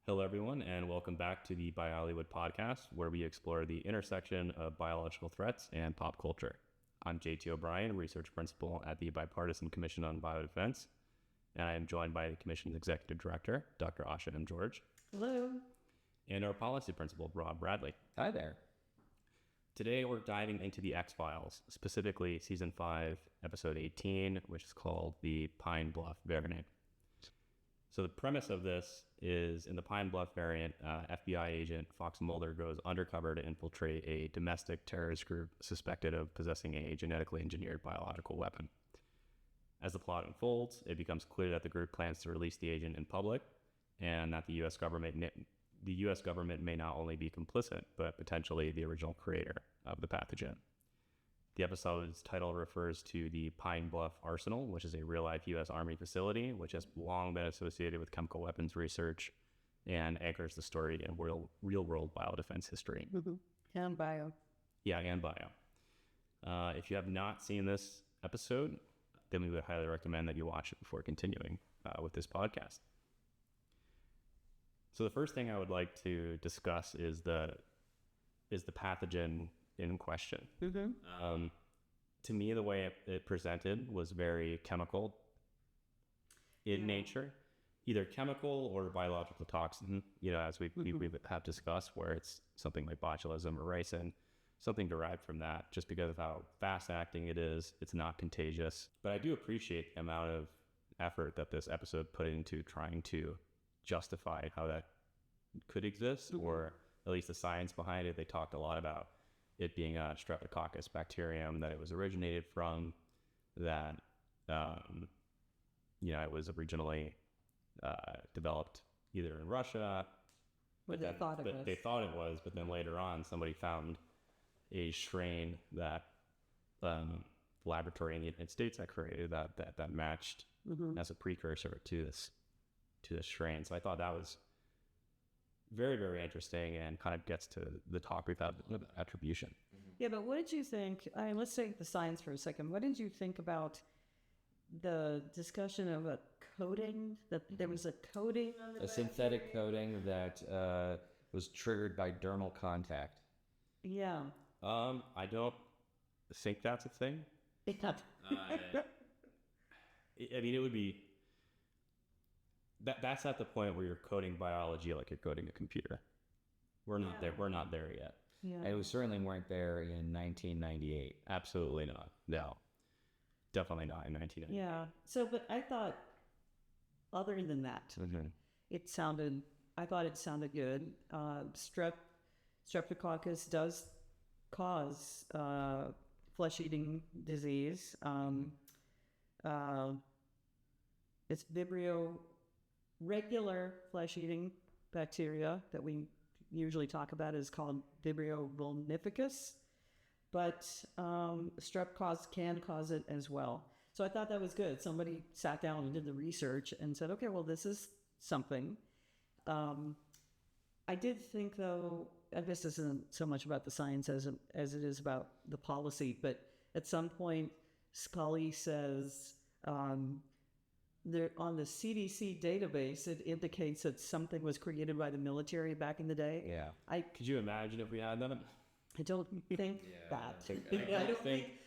Hello, everyone, and welcome back to the Biollywood podcast, where we explore the intersection of biological threats and pop culture. I'm JT O'Brien, Research Principal at the Bipartisan Commission on Biodefense, and I am joined by the Commission's Executive Director, Dr. Asha M. George. Hello. And our Policy Principal, Rob Bradley. Hi there. Today, we're diving into the X-Files, specifically Season 5, Episode 18, which is called the Pine Bluff Variant. So the premise of this is, in the Pine Bluff Variant, FBI agent Fox Mulder goes undercover to infiltrate a domestic terrorist group suspected of possessing a genetically engineered biological weapon. As the plot unfolds, it becomes clear that the group plans to release the agent in public, and that the U.S. government may not only be complicit, but potentially the original creator of the pathogen. The episode's title refers to the Pine Bluff Arsenal, which is a real-life U.S. Army facility, which has long been associated with chemical weapons research and anchors the story in real-world biodefense history. Mm-hmm. And bio. Yeah, and bio. If you have not seen this episode, then we would highly recommend that you watch it before continuing with this podcast. So the first thing I would like to discuss is the pathogen in question. Mm-hmm. To me, the way it presented was very chemical in nature, either chemical or biological toxin, as we have discussed, where it's something like botulism or ricin, something derived from that, just because of how fast acting it is. It's not contagious. But I do appreciate the amount of effort that this episode put into trying to justify how that could exist, or at least the science behind it. They talked a lot about it being a streptococcus bacterium that it was originated from, that it was originally developed either in Russia, They thought it was, but then later on somebody found a strain that the laboratory in the United States had created that matched as a precursor to this strain. So I thought that was very, very interesting, and kind of gets to the talk we've had about attribution. Yeah, but what did you think? Let's take the science for a second. What did you think about the discussion of a coating, that there was a coating on the synthetic coating that was triggered by dermal contact? Yeah. I don't think that's a thing. I mean, it would be... That's at the point where you're coding biology like you're coding a computer. We're not there. We're not there yet. Yeah. And we certainly weren't there in 1998. Absolutely not. No, definitely not in 1998. Yeah. So, but I thought, other than that, I thought it sounded good. Streptococcus does cause flesh-eating disease. It's regular flesh-eating bacteria that we usually talk about is called Vibrio vulnificus, but strep can cause it as well. So I thought that was good. Somebody sat down and did the research and said, okay, well, this is something. I did think, though, I guess this isn't so much about the science as it is about the policy, but at some point, Scully says, on the CDC database, it indicates that something was created by the military back in the day. Yeah. Could you imagine if we had that? I don't think that.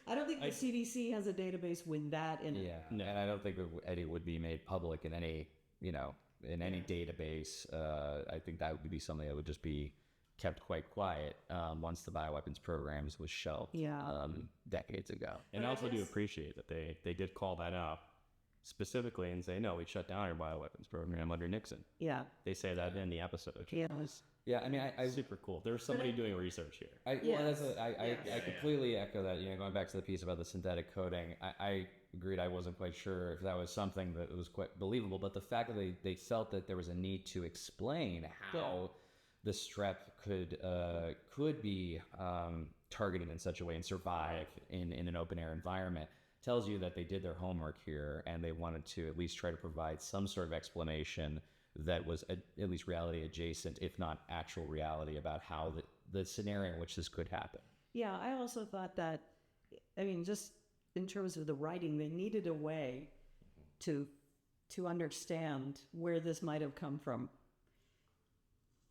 I don't think the CDC has a database with that in it. Yeah. No. And I don't think it would be made public in any, database. I think that would be something that would just be kept quite quiet once the bioweapons programs was shelved decades ago. And I also do appreciate that they did call that out specifically and say, no, we shut down our bioweapons program under Nixon. Yeah. They say that in the episode. Yeah, I mean, I super cool. There's somebody doing research here. I completely echo that. Going back to the piece about the synthetic coating, I agreed. I wasn't quite sure if that was something that was quite believable, but the fact that they felt that there was a need to explain how the strep could be targeted in such a way and survive in an open air environment tells you that they did their homework here, and they wanted to at least try to provide some sort of explanation that was at least reality adjacent, if not actual reality, about how the scenario in which this could happen. Yeah, I also thought that, just in terms of the writing, they needed a way to understand where this might have come from.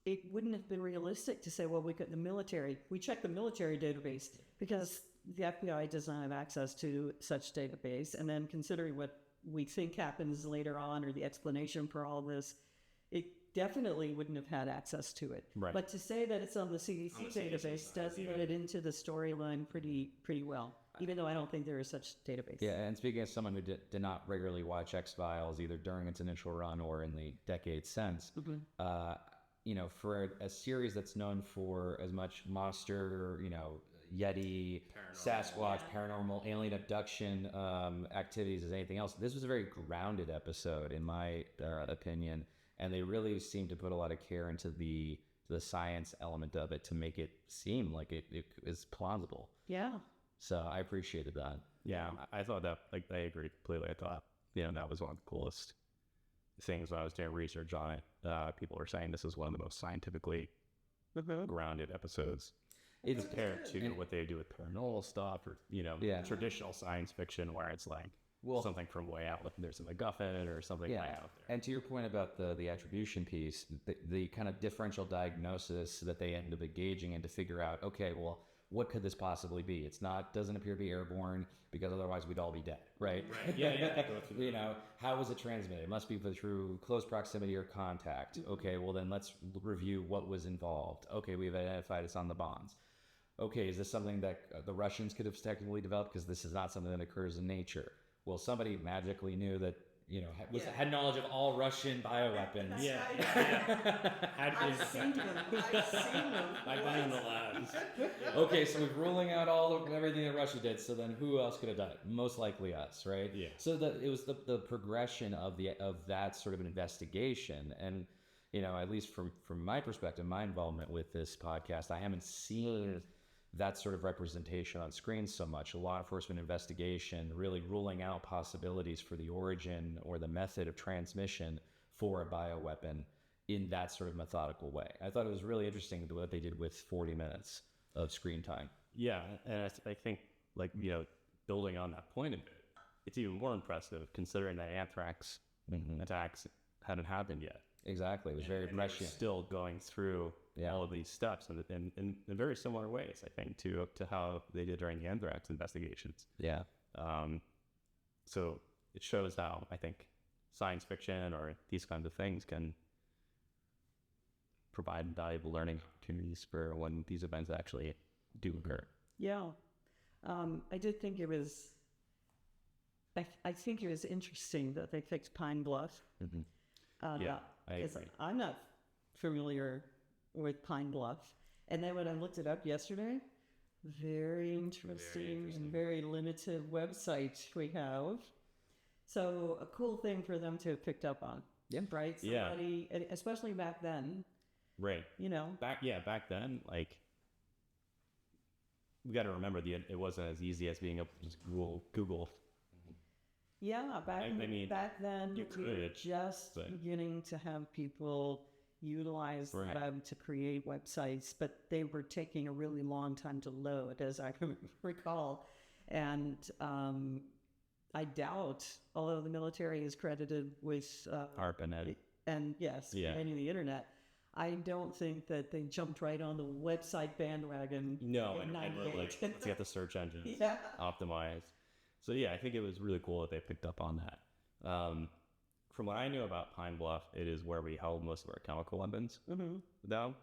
it wouldn't have been realistic to say, well, we check the military database because the FBI does not have access to such database. And then considering what we think happens later on or the explanation for all this, it definitely wouldn't have had access to it. Right. But to say that it's on the CDC database does get it into the storyline pretty well, even though I don't think there is such database. Yeah, and speaking as someone who did not regularly watch X-Files either during its initial run or in the decades since, you know, for a series that's known for as much monster, you know, Yeti, Sasquatch, paranormal, alien abduction activities as anything else, this was a very grounded episode in my opinion, and they really seemed to put a lot of care into the science element of it to make it seem like it is plausible. Yeah. So I appreciated that. Yeah, I thought that, like, I agree completely. I thought, you know, that was one of the coolest things when I was doing research on it. People were saying this is one of the most scientifically grounded episodes. It's compared to what they do with paranormal stuff or, you know, traditional science fiction where it's like something from way out, like there's a MacGuffin or something way out there. And to your point about the attribution piece, the kind of differential diagnosis that they end up engaging in to figure out, okay, well, what could this possibly be? Doesn't appear to be airborne because otherwise we'd all be dead, right? Yeah. You know, how was it transmitted? It must be through close proximity or contact. Okay, well then let's review what was involved. Okay, we've identified it's on the bonds. Okay, is this something that the Russians could have technically developed? Because this is not something that occurs in nature. Well, somebody magically knew that, you know, had knowledge of all Russian bioweapons. I've seen them. I've been in the labs. Okay, so we're ruling out everything that Russia did. So then, who else could have done it? Most likely us, right? Yeah. So it was the progression of that sort of an investigation, and you know, at least from my perspective, my involvement with this podcast, I haven't seen that sort of representation on screen so much. A law enforcement investigation really ruling out possibilities for the origin or the method of transmission for a bioweapon in that sort of methodical way. I thought it was really interesting what they did with 40 minutes of screen time. Yeah, and I think, like, you know, building on that point a bit, it's even more impressive considering that anthrax attacks hadn't happened yet. Exactly, it was very prescient. Still going through all of these steps in very similar ways, I think, to how they did during the anthrax investigations. Yeah. So it shows how, I think, science fiction or these kinds of things can provide valuable learning opportunities for when these events actually do occur. Yeah. I did think it was, I think it was interesting that they picked Pine Bluff. I agree. I'm not familiar with Pine Bluff. And then when I looked it up yesterday, very interesting and very limited website we have. So a cool thing for them to have picked up on. Yeah. Right? Somebody, especially back then. Right. You know. Back then, like, we got to remember it wasn't as easy as being able to just Google. Yeah, back then, you we were just beginning to have people utilize them to create websites, but they were taking a really long time to load, as I recall. And I doubt, although the military is credited with ARPANET. And yes, creating the internet, I don't think that they jumped right on the website bandwagon. No, and we're like, let's get the search engines optimized. So yeah, I think it was really cool that they picked up on that. From what I knew about Pine Bluff, it is where we held most of our chemical weapons. Though,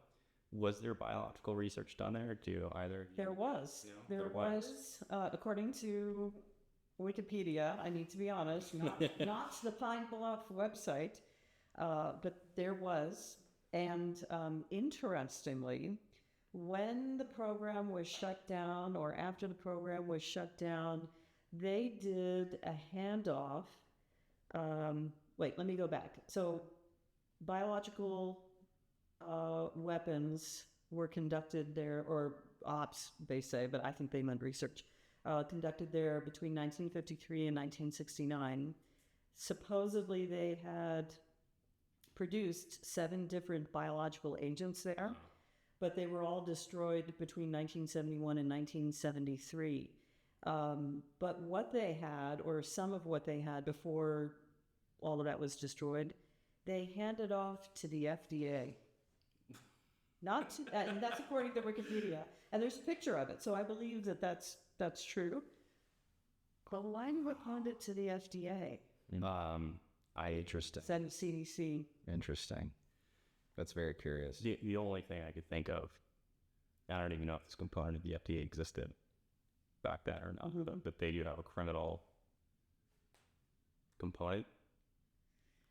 was there biological research done there to either? There was. There was. According to Wikipedia, I need to be honest, not the Pine Bluff website, but there was. And interestingly, when the program was shut down or after the program was shut down, they did a handoff. Wait, let me go back. So biological weapons were conducted there, or ops, they say, but I think they meant research, conducted there between 1953 and 1969. Supposedly they had produced 7 different biological agents there, but they were all destroyed between 1971 and 1973. But what they had, or some of what they had before all of that was destroyed, they handed off to the FDA. Not to, and that's according to Wikipedia. And there's a picture of it, so I believe that that's true. But why do we hand it to the FDA? Interesting. Instead of CDC. Interesting. That's very curious. The only thing I could think of, I don't even know if this component of the FDA existed back then or not, but they do have a criminal component.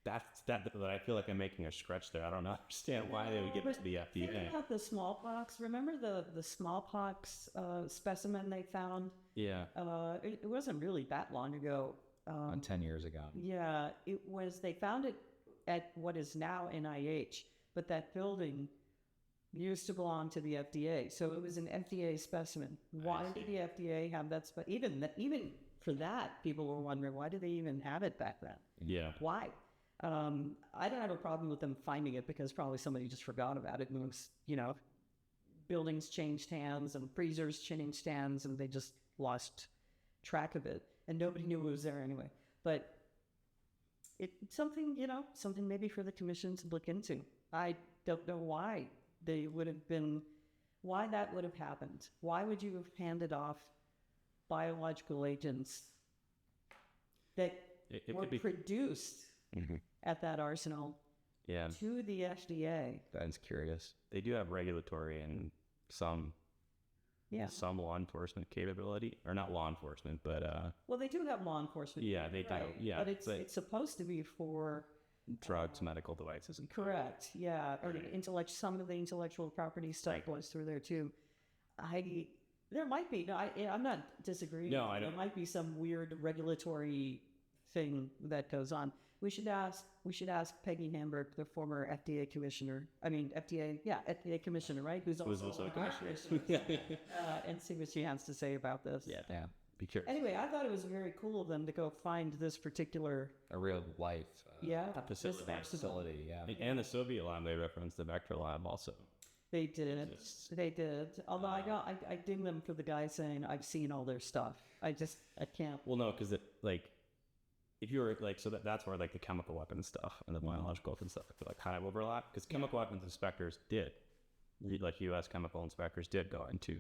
That I feel like I'm making a stretch there. I don't understand why they would give it to the FDA. Think about the smallpox. Remember the smallpox specimen they found? Yeah. It wasn't really that long ago. 10 years ago. Yeah, it was. They found it at what is now NIH, but that building used to belong to the FDA. So it was an FDA specimen. Why did the FDA have that? Even for that, people were wondering, why did they even have it back then? Yeah. Why? I don't have a problem with them finding it because probably somebody just forgot about it. And it was, buildings changed hands and freezers changed hands and they just lost track of it. And nobody knew it was there anyway. But it's something, something maybe for the commission to look into. I don't know why that would have happened. Why would you have handed off biological agents that were produced at that arsenal to the FDA? That's curious. They do have regulatory and some law enforcement capability, or not law enforcement, but well, they do have law enforcement. Yeah, they do. Yeah, but it's supposed to be for drugs, medical devices. Correct. Yeah, or some of the intellectual property stuff goes through there too. There might be. No, I'm not disagreeing. No, I don't. There might be some weird regulatory thing that goes on. We should ask Peggy Hamburg, the former FDA commissioner. FDA commissioner, right? Who's also a commissioner. And see what she has to say about this. Yeah. Be curious. Anyway, I thought it was very cool of them to go find this particular a real life facility. Yeah. And the Soviet lab they referenced, the Vector lab also. They did. They did. Although I ding them for the guy saying I've seen all their stuff. I can't. Well, no, because if you were so that's where the chemical weapons stuff and the biological weapons stuff kind of overlap, because chemical weapons inspectors did, U.S. chemical inspectors did go into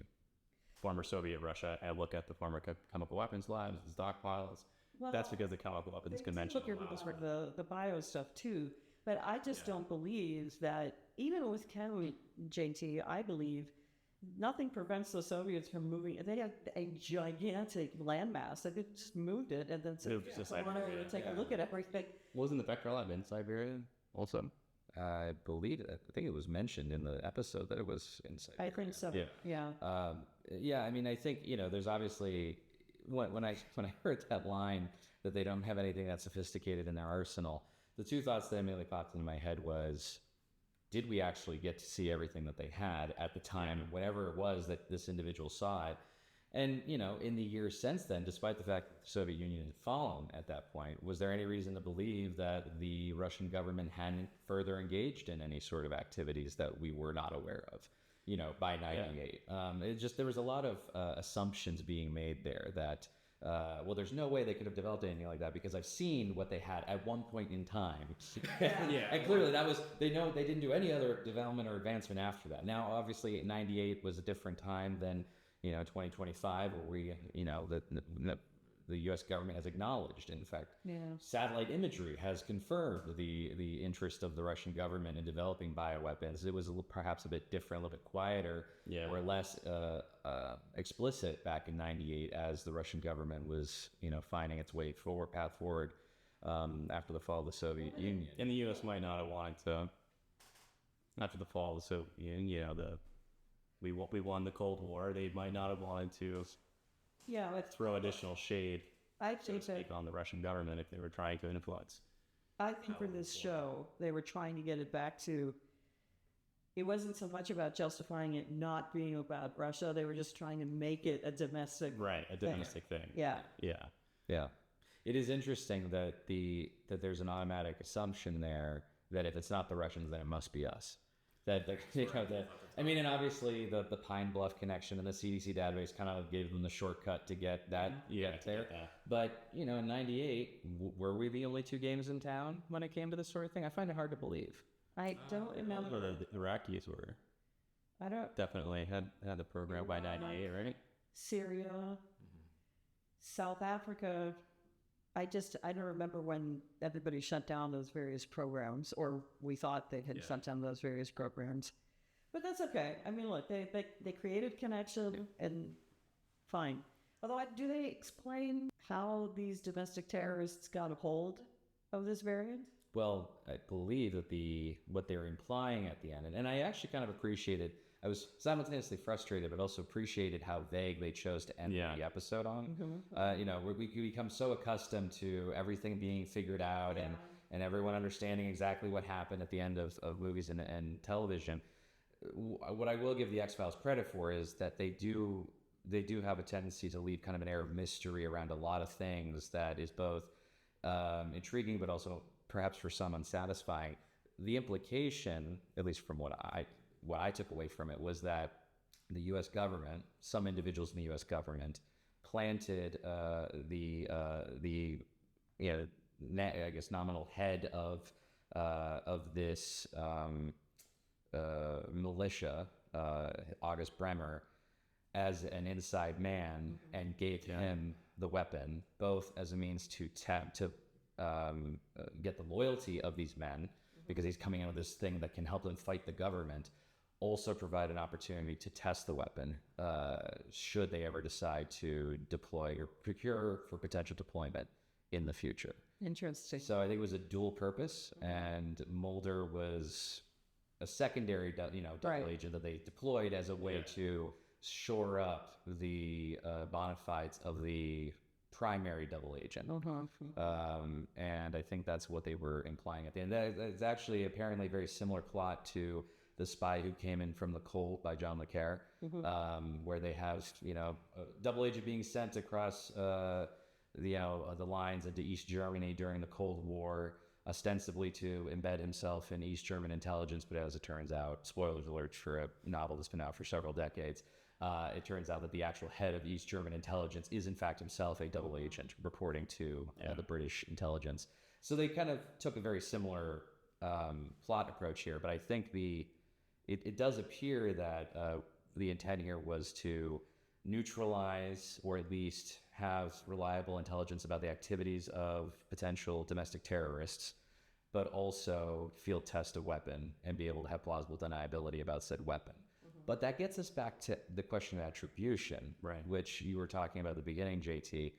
former Soviet Russia and look at the former chemical weapons labs, the stockpiles. Well, that's because the chemical weapons convention allows for the bio stuff too. But I just don't believe that, even with Chem, JT, I believe nothing prevents the Soviets from moving. They had a gigantic landmass. They just moved it and then said, take a look at everything. Wasn't the Vector lab in Siberia also? I think it was mentioned in the episode that it was in Siberia. I think so. Yeah. I mean, I think, there's obviously, when I heard that line that they don't have anything that sophisticated in their arsenal, the two thoughts that immediately popped into my head was, did we actually get to see everything that they had at the time, whenever it was that this individual saw it? And, in the years since then, despite the fact that the Soviet Union had fallen at that point, was there any reason to believe that the Russian government hadn't further engaged in any sort of activities that we were not aware of, by 98? There was a lot of assumptions being made there that, there's no way they could have developed anything like that because I've seen what they had at one point in time. And clearly they didn't do any other development or advancement after that. Now, obviously, 98 was a different time than, 2025, where we, the U.S. government has acknowledged. In fact, satellite imagery has confirmed the interest of the Russian government in developing bioweapons. It was perhaps a bit different, a little bit quieter, or less explicit back in 98 as the Russian government was, finding its path forward after the fall of the Soviet Union. And the U.S. might not have wanted to, after the fall of the Soviet Union, we won the Cold War. They might not have wanted to throw additional shade on the Russian government if they were trying to influence. I think for this show, they were trying to get it back to, it wasn't so much about justifying it not being about Russia. They were just trying to make it a domestic thing. Yeah. It is interesting that there's an automatic assumption there that if it's not the Russians, then it must be us. And obviously the Pine Bluff connection and the CDC database kind of gave them the shortcut to get that there. But, in 98, were we the only two games in town when it came to this sort of thing? I find it hard to believe. I don't remember. The Iraqis were. I don't. definitely had the program by '98, right? Syria, South Africa. I don't remember when everybody shut down those various programs, or we thought they had shut down those various programs. But that's okay. I mean, look, they created connection, and fine. Although, do they explain how these domestic terrorists got a hold of this variant? Well, I believe that what they were implying at the end, and I actually kind of appreciated. I was simultaneously frustrated, but also appreciated how vague they chose to end the episode on. You know, we become so accustomed to everything being figured out and everyone understanding exactly what happened at the end of movies and television. What I will give the X-Files credit for is that they do have a tendency to leave kind of an air of mystery around a lot of things that is both intriguing, but also perhaps for some unsatisfying. The implication, at least from what I took away from it, was that the U.S. government, some individuals in the U.S. government, planted the I guess nominal head of this militia, August Bremer, as an inside man and gave him the weapon, both as a means to get the loyalty of these men, because he's coming out of this thing that can help them fight the government, also provide an opportunity to test the weapon should they ever decide to deploy or procure for potential deployment in the future. Interesting. So I think it was a dual purpose, and Mulder was a secondary double agent that they deployed as a way to shore up the bona fides of the primary double agent. And I think that's what they were implying at the end. It's actually apparently a very similar plot to The Spy Who Came In From the Cold by John le Carre, where they have, a double agent being sent across the lines into East Germany during the Cold War, ostensibly to embed himself in East German intelligence, but as it turns out, spoilers alert for a novel that's been out for several decades, it turns out that the actual head of East German intelligence is in fact himself a double agent reporting to the British intelligence. So they kind of took a very similar plot approach here, but I think it does appear that the intent here was to neutralize, or at least have reliable intelligence about the activities of potential domestic terrorists, but also field test a weapon and be able to have plausible deniability about said weapon. But that gets us back to the question of attribution, which you were talking about at the beginning, JT.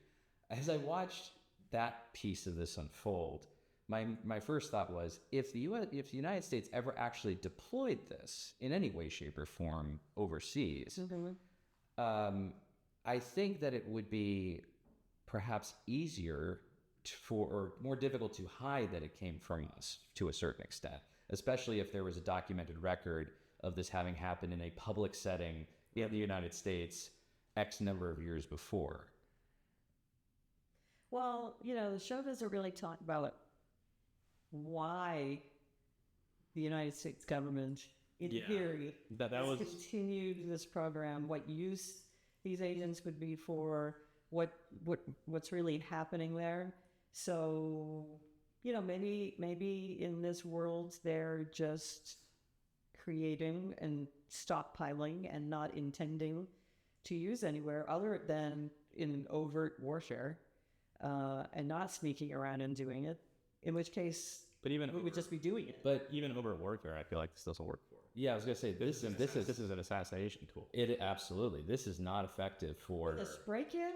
As I watched that piece of this unfold, my first thought was, if the United States ever actually deployed this in any way, shape, or form overseas, I think that it would be perhaps easier or more difficult to hide that it came from us to a certain extent, especially if there was a documented record of this having happened in a public setting in the United States X number of years before. Well, the show doesn't really talk about why the United States government, in theory, has continued this program, what use these agents would be for, what's really happening there. So, maybe in this world they're just creating and stockpiling and not intending to use anywhere other than in overt warfare, and not sneaking around and doing it, in which case we would just be doing it. But even overt warfare, I feel like this doesn't work for. Yeah, I was gonna say this is an assassination tool. It absolutely. This is not effective for the break-in.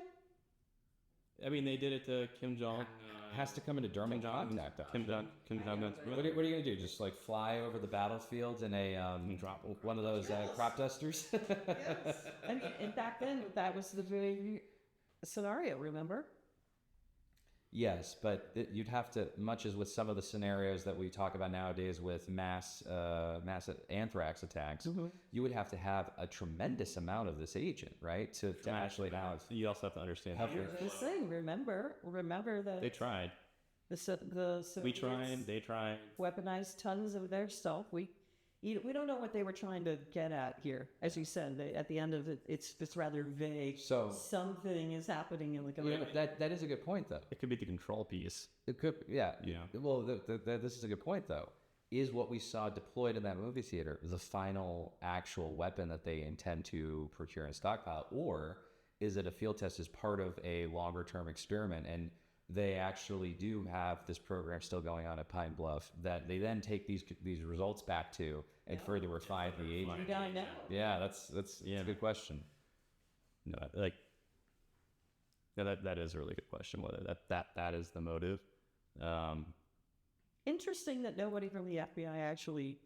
I mean, they did it to Kim Jong. Has to come into direct contact. Kim Jong. What are you gonna do? Just like fly over the battlefield in a drop one of those crop dusters? Yes. I mean, and back then that was the very scenario. Remember? Yes, but you'd have to, much as with some of the scenarios that we talk about nowadays with mass anthrax attacks, you would have to have a tremendous amount of this agent, right? To actually have. You also have to understand. This thing. Remember that they tried. We tried. They tried. Weaponized tons of their stuff. We don't know what they were trying to get at here. As you said, at the end of it, it's rather vague. So something is happening in the government. That is a good point, though. It could be the control piece. It could, yeah. Well, this is a good point, though. is what we saw deployed in that movie theater the final actual weapon that they intend to procure and stockpile, or is it a field test as part of a longer term experiment? And they actually do have this program still going on at Pine Bluff that they then take these results back to and further refine the agent. You don't know. Yeah, that's a good question. No, like, no, that is a really good question. Whether that is the motive. Interesting that nobody from the FBI actually,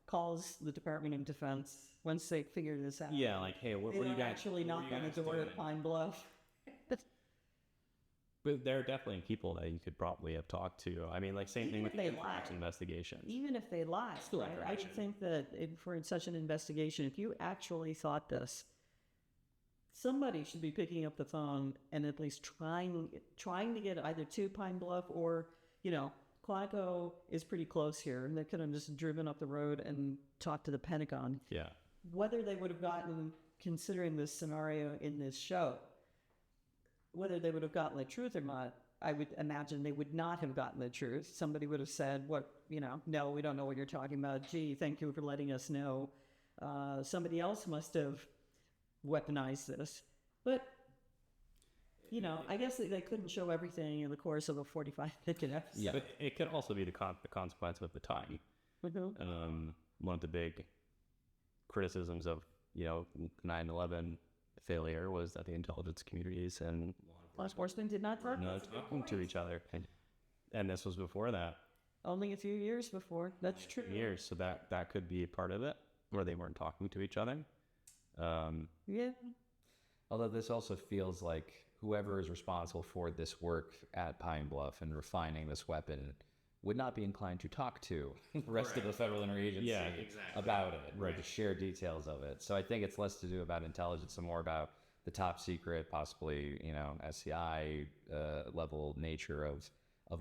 calls the Department of Defense once they figure this out. Yeah, like, hey, what They are you don't guys actually knock on the door at Pine Bluff. But there are definitely people that you could probably have talked to. I mean, like, same thing with the Fox investigation. Even if they lied, Still right? I would think that for such an investigation, if you actually thought this, somebody should be picking up the phone and at least trying to get either to Pine Bluff or, Quantico is pretty close here, and they could have just driven up the road and talked to the Pentagon. Yeah. Whether they would have gotten, considering this scenario in this show, whether they would have gotten the truth or not, I would imagine they would not have gotten the truth. Somebody would have said, no, we don't know what you're talking about. Gee, thank you for letting us know. Somebody else must have weaponized this. But, I guess they couldn't show everything in the course of a 45-minute episode. Yeah, but it could also be the consequence of the time. Mm-hmm. One of the big criticisms of, 9/11 failure was that the intelligence communities and Law enforcement did not talk talking to each other. And this was before that. only a few years before. That's true. Years, so that could be a part of it, where they weren't talking to each other. Yeah. Although this also feels like whoever is responsible for this work at Pine Bluff and refining this weapon would not be inclined to talk to the rest of the federal interagency about it, right? To share details of it. So I think it's less to do about intelligence and more about the top secret, possibly, SCI level nature of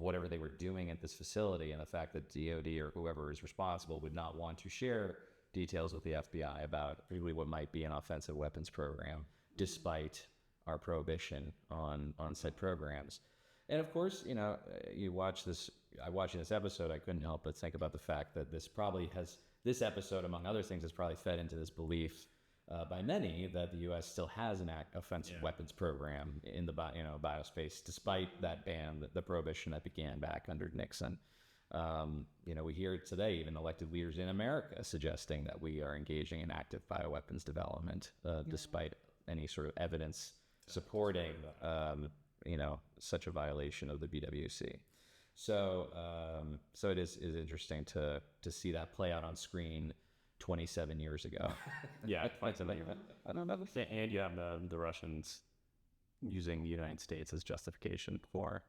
whatever they were doing at this facility, and the fact that DOD or whoever is responsible would not want to share details with the FBI about really what might be an offensive weapons program, despite our prohibition on said programs. And of course, watching this episode, I couldn't help but think about the fact that this episode, among other things, has probably fed into this belief by many that the U.S. still has an offensive weapons program in the biospace, despite that ban, the prohibition that began back under Nixon. We hear today even elected leaders in America suggesting that we are engaging in active bioweapons development, despite any sort of evidence supporting, such a violation of the BWC. So it is interesting to see that play out on screen 27 years ago. Yeah, 27 years. I don't know. And you have the Russians using the United States as justification for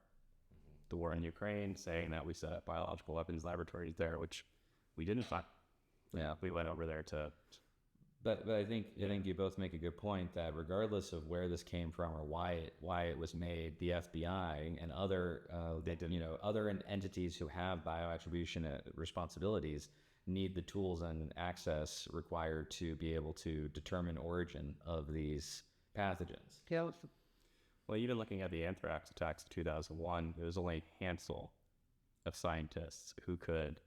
the war in Ukraine, saying that we set up biological weapons laboratories there, which we didn't find. Yeah, we went over there to. But I think you both make a good point that regardless of where this came from or why it was made, the FBI and other other entities who have bioattribution responsibilities need the tools and access required to be able to determine origin of these pathogens. Yeah. Well, even looking at the anthrax attacks of 2001, there was only a handful of scientists who could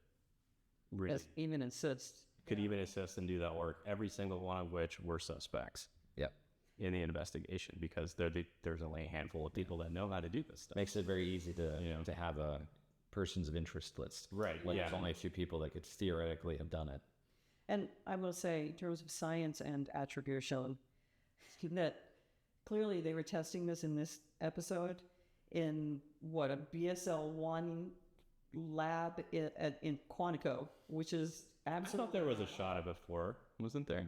really even assist and do that work, every single one of which were suspects. Yep. In the investigation, because there's only a handful of people that know how to do this stuff. Makes it very easy to have a persons of interest list. Right. When there's only a few people that could theoretically have done it. And I will say, in terms of science and attribution, that clearly they were testing this in this episode in a BSL-1 lab in Quantico, which is absolutely. I thought there was a shot of it before, wasn't there?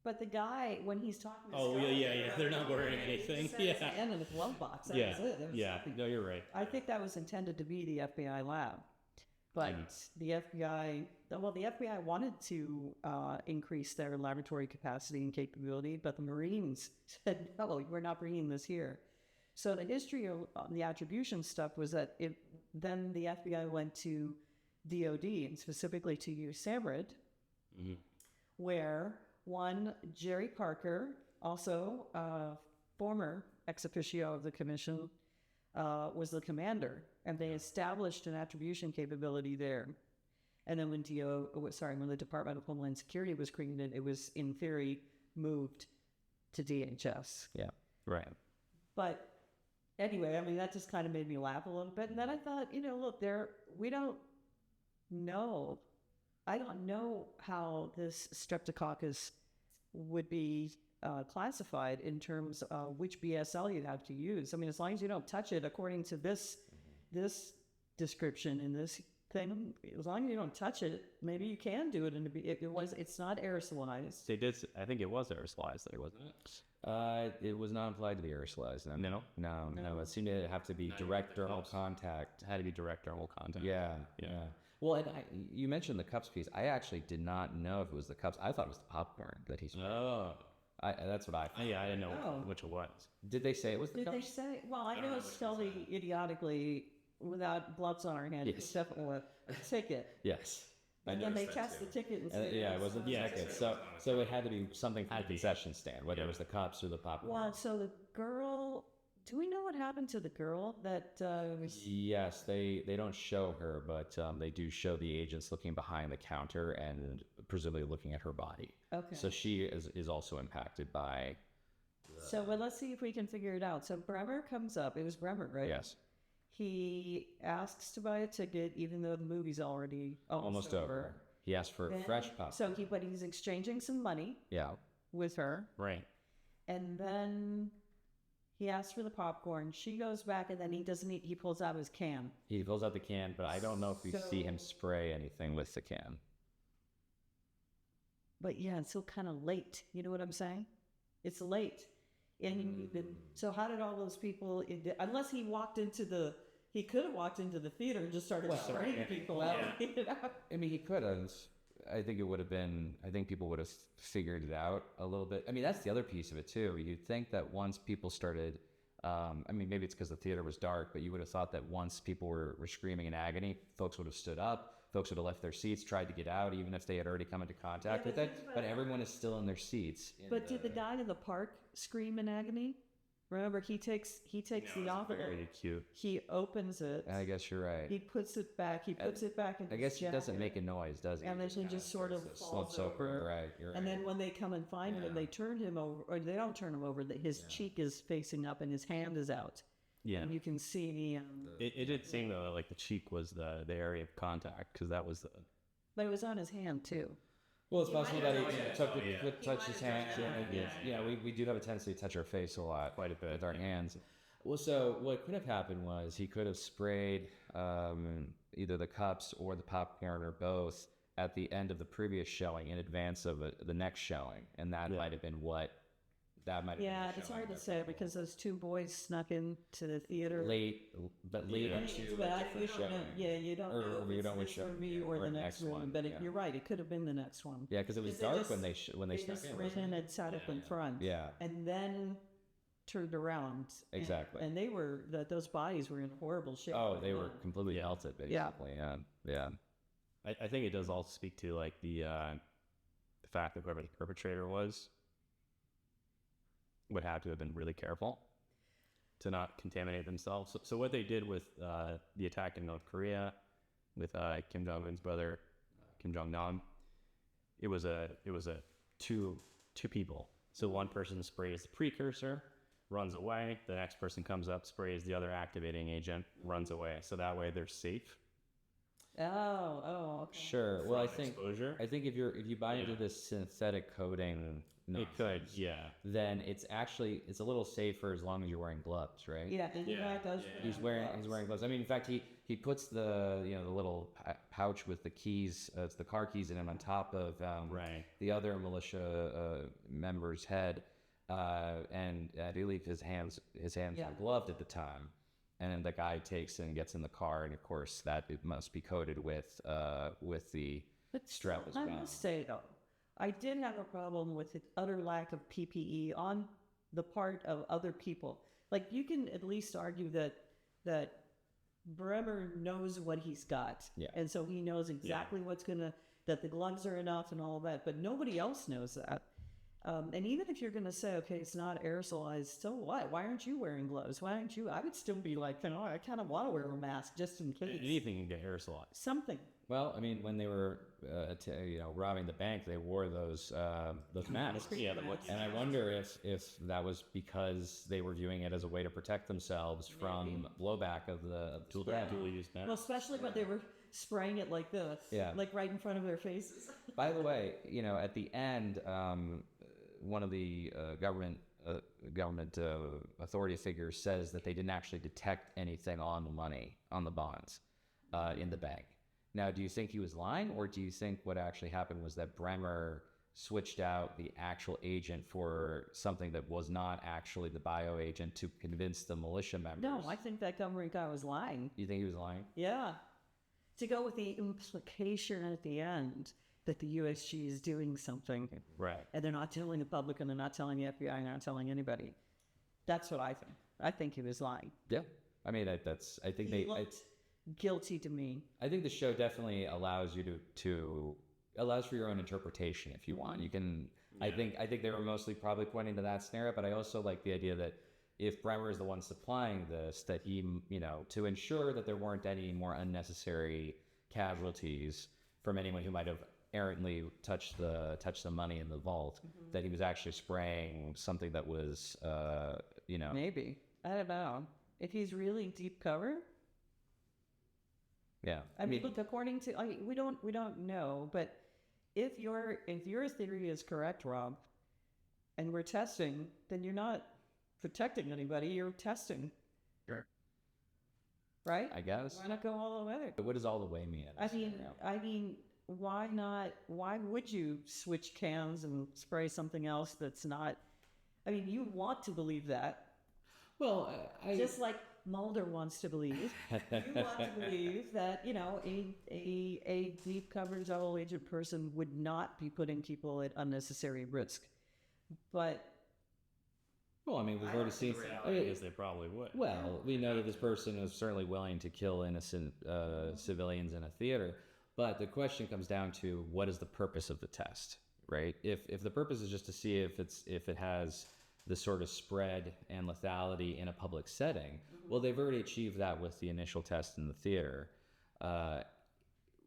But the guy, when he's talking to yeah. They're not wearing anything. Yeah. And in the glove box. That was it. There was nothing. No, you're right. I think that was intended to be the FBI lab. But the FBI wanted to increase their laboratory capacity and capability, but the Marines said, no, we're not bringing this here. So the history of the attribution stuff was that then the FBI went to DOD, and specifically to USAMRIID, where one, Jerry Parker, also former ex officio of the commission, was the commander, and they established an attribution capability there. And then when the Department of Homeland Security was created, it was in theory moved to DHS. Yeah. Right. But anyway, I mean, that just kind of made me laugh a little bit. And then I thought, look, we don't know. I don't know how this streptococcus would be classified in terms of which BSL you'd have to use. I mean, as long as you don't touch it, according to this description in this thing, as long as you don't touch it, maybe you can do it. It's not aerosolized. They did. I think it was aerosolized, though, wasn't it? It was not implied to be aerosolized. No. It seemed to have to be direct dermal contact. It had to be direct dermal contact. Yeah. Well, and you mentioned the cups piece. I actually did not know if it was the cups. I thought it was the popcorn that he sprayed. Oh. That's what I thought. Yeah, I didn't know which it was. Did they say it was the cups? Did they say? Well, I know it's totally idiotically, without gloves on our hand, it's definitely a ticket. Yes. And then they test the ticket and say, it wasn't the ticket. So it had to be something from the concession stand, whether it was the cups or the popcorn. Well, so the girl, do we know what happened to the girl that was... Yes, they don't show her, but they do show the agents looking behind the counter and presumably looking at her body. Okay. So she is also impacted by... So let's see if we can figure it out. So Bremer comes up. It was Bremer, right? Yes. He asks to buy a ticket, even though the movie's already almost over. He asked for a fresh popcorn. But he's exchanging some money with her. Right. And then he asks for the popcorn. She goes back, and then he pulls out his can. He pulls out the can, but I don't know if we see him spray anything with the can. But yeah, it's still kind of late. You know what I'm saying? It's late. And so how did all those people, unless he could have walked into the theater and just started spraying people out. I mean, he could have. I think people would have figured it out a little bit. I mean, that's the other piece of it too. You'd think that once people started, maybe it's because the theater was dark, but you would have thought that once people were screaming in agony, folks would have stood up. Folks would have left their seats, tried to get out, even if they had already come into contact with it. But everyone is still in their seats. But did the guy in the park scream in agony? Remember, he takes the envelope. Very cute. He opens it. I guess you're right. He puts it back. He puts it back in his I guess he jacket. doesn't make a noise, does he? And then he just sort of falls over. Right, you're right. And then when they come and find him, they turn him over, or they don't turn him over. His cheek is facing up and his hand is out. Yeah. And you can see... it did seem, though, like the cheek was the area of contact, because that was the... But it was on his hand, too. Well, it's possible that he touched his hand. Yeah, we do have a tendency to touch our face a lot, quite a bit, with our hands. Well, so what could have happened was he could have sprayed either the cups or the popcorn or both at the end of the previous showing in advance of the next showing, and that might have been what... Yeah, it's hard to say because those two boys snuck into the theater late into the show. You don't know if it's this or me or the next one. But you're right, it could have been the next one. Yeah, because it was dark when they snuck in. They ran and sat up in front. Yeah, and then turned around. Exactly. And they were those bodies were in horrible shape. Oh, they were completely melted, basically. Yeah. I think it does also speak to like the fact that whoever the perpetrator was would have to have been really careful to not contaminate themselves. So what they did with the attack in North Korea with Kim Jong-un's brother, Kim Jong-nam, it was two people. So one person sprays the precursor, runs away. The next person comes up, sprays the other activating agent, runs away. So that way they're safe. Oh, okay. Sure. Well, I think if you buy into this synthetic coating nonsense, it could, then it's a little safer as long as you're wearing gloves, right? Yeah, and he's wearing gloves. I mean, in fact, he puts the the little pouch with the keys, it's the car keys in it on top of the other militia member's head, and I believe his hands were gloved at the time. And then the guy takes and gets in the car, and of course that it must be coated with the strap as well. I must say though, I did have a problem with the utter lack of PPE on the part of other people. Like you can at least argue that Bremer knows what he's got, and so he knows exactly that the gloves are enough and all that, but nobody else knows that. And even if you're going to say, okay, it's not aerosolized, so what? Why aren't you wearing gloves? Why aren't you? I would still be like, you know, I kind of want to wear a mask just in case. Anything can get aerosolized. Something. Well, I mean, when they were, robbing the bank, they wore those masks. Yeah, And I wonder if that was because they were viewing it as a way to protect themselves from blowback of the dual-use Well, masks. especially when they were spraying it like this. Yeah. Like right in front of their faces. By the way, at the end, one of the government authority figures says that they didn't actually detect anything on the money, on the bonds, in the bank. Now, do you think he was lying, or do you think what actually happened was that Bremer switched out the actual agent for something that was not actually the bio agent to convince the militia members? No, I think that government guy was lying. You think he was lying? Yeah. To go with the implication at the end that the USG is doing something. Right. And they're not telling the public, and they're not telling the FBI, and they're not telling anybody. That's what I think. I think he was lying. Yeah. I mean, I think He looked guilty to me. I think the show definitely allows you to allows for your own interpretation if you want. You can. Yeah. I think they were mostly probably pointing to that scenario, but I also like the idea that if Bremer is the one supplying this, that he, to ensure that there weren't any more unnecessary casualties from anyone who might have errantly touched the money in the vault, that he was actually spraying something that was, Maybe. I don't know. If he's really deep cover. Yeah. I mean, look, according to we don't know, but if your theory is correct, Rob, and we're testing, then you're not protecting anybody, you're testing. Sure. Right? I guess. Why not go all the way? But what does all the way mean? I mean, why not? Why would you switch cans and spray something else that's not? I mean, you want to believe that. Well, just like Mulder wants to believe. You want to believe that, a deep covered double agent person would not be putting people at unnecessary risk. But well, I mean, we've already seen. Is they probably would. Well, we know that this person was certainly willing to kill innocent civilians in a theater, but the question comes down to what is the purpose of the test, right? If the purpose is just to see if it has the sort of spread and lethality in a public setting, well, they've already achieved that with the initial test in the theater.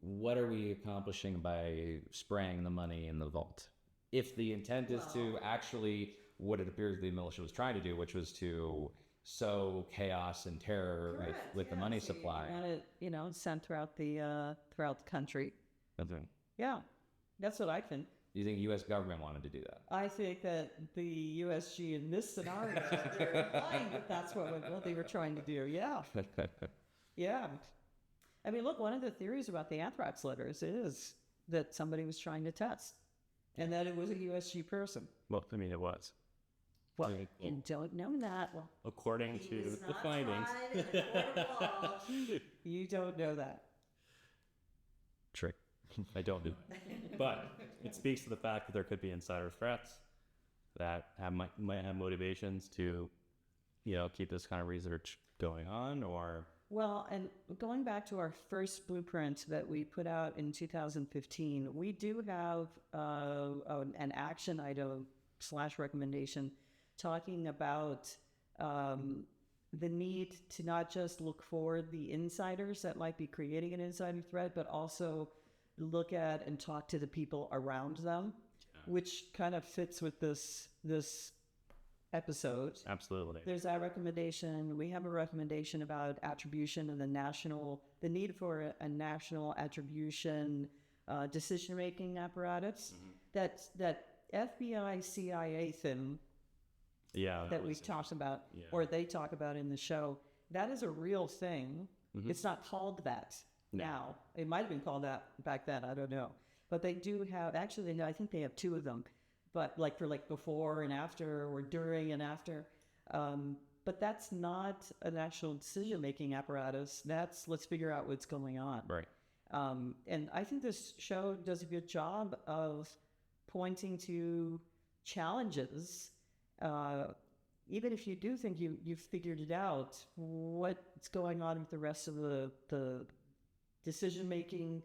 What are we accomplishing by spraying the money in the vault? If the intent is to actually what it appears the militia was trying to do, which was to sow chaos and terror with the money supply. And it, sent throughout the country. That's right. Yeah, that's what I think. Do you think the U.S. government wanted to do that? I think that the USG in this scenario, they're implying that that's what they were trying to do. Yeah. Yeah. I mean, look, one of the theories about the anthrax letters is that somebody was trying to test and that it was a USG person. Well, I mean, it was. Well, you don't know that. Well, according to the findings. You don't know that. Trick. I don't do that. But it speaks to the fact that there could be insider threats that might have motivations to, keep this kind of research going on, or... Well, and going back to our first blueprint that we put out in 2015, we do have an action item / recommendation talking about the need to not just look for the insiders that might be creating an insider threat, but also look at and talk to the people around them, which kind of fits with this episode. Absolutely. There's that recommendation. We have a recommendation about attribution and the need for a national attribution decision-making apparatus. That FBI CIA thing that we've talked about, or they talk about in the show, that is a real thing. It's not called that now. It might have been called that back then. I don't know. But they do have, actually, I think they have two of them. But for before and after, or during and after. But that's not an actual decision-making apparatus. That's let's figure out what's going on. Right. And I think this show does a good job of pointing to challenges. Even if you do think you've figured it out, what's going on with the rest of the decision-making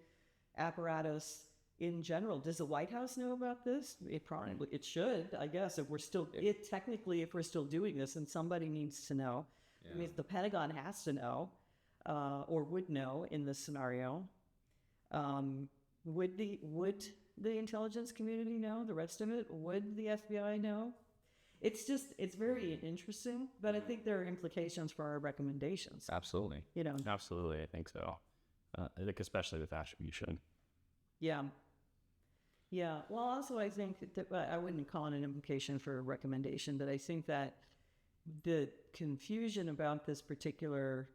apparatus in general. Does the White House know about this? It should, I guess, if we're still doing this, and somebody needs to know. Yeah. I mean, the Pentagon has to know, or would know in this scenario. Would the intelligence community know? The rest of it? Would the FBI know? It's very interesting, but I think there are implications for our recommendations. Absolutely. Absolutely, I think so. Especially with attribution. Yeah. Yeah. Well, also, I think that I wouldn't call it an implication for a recommendation, but I think that the confusion about this particular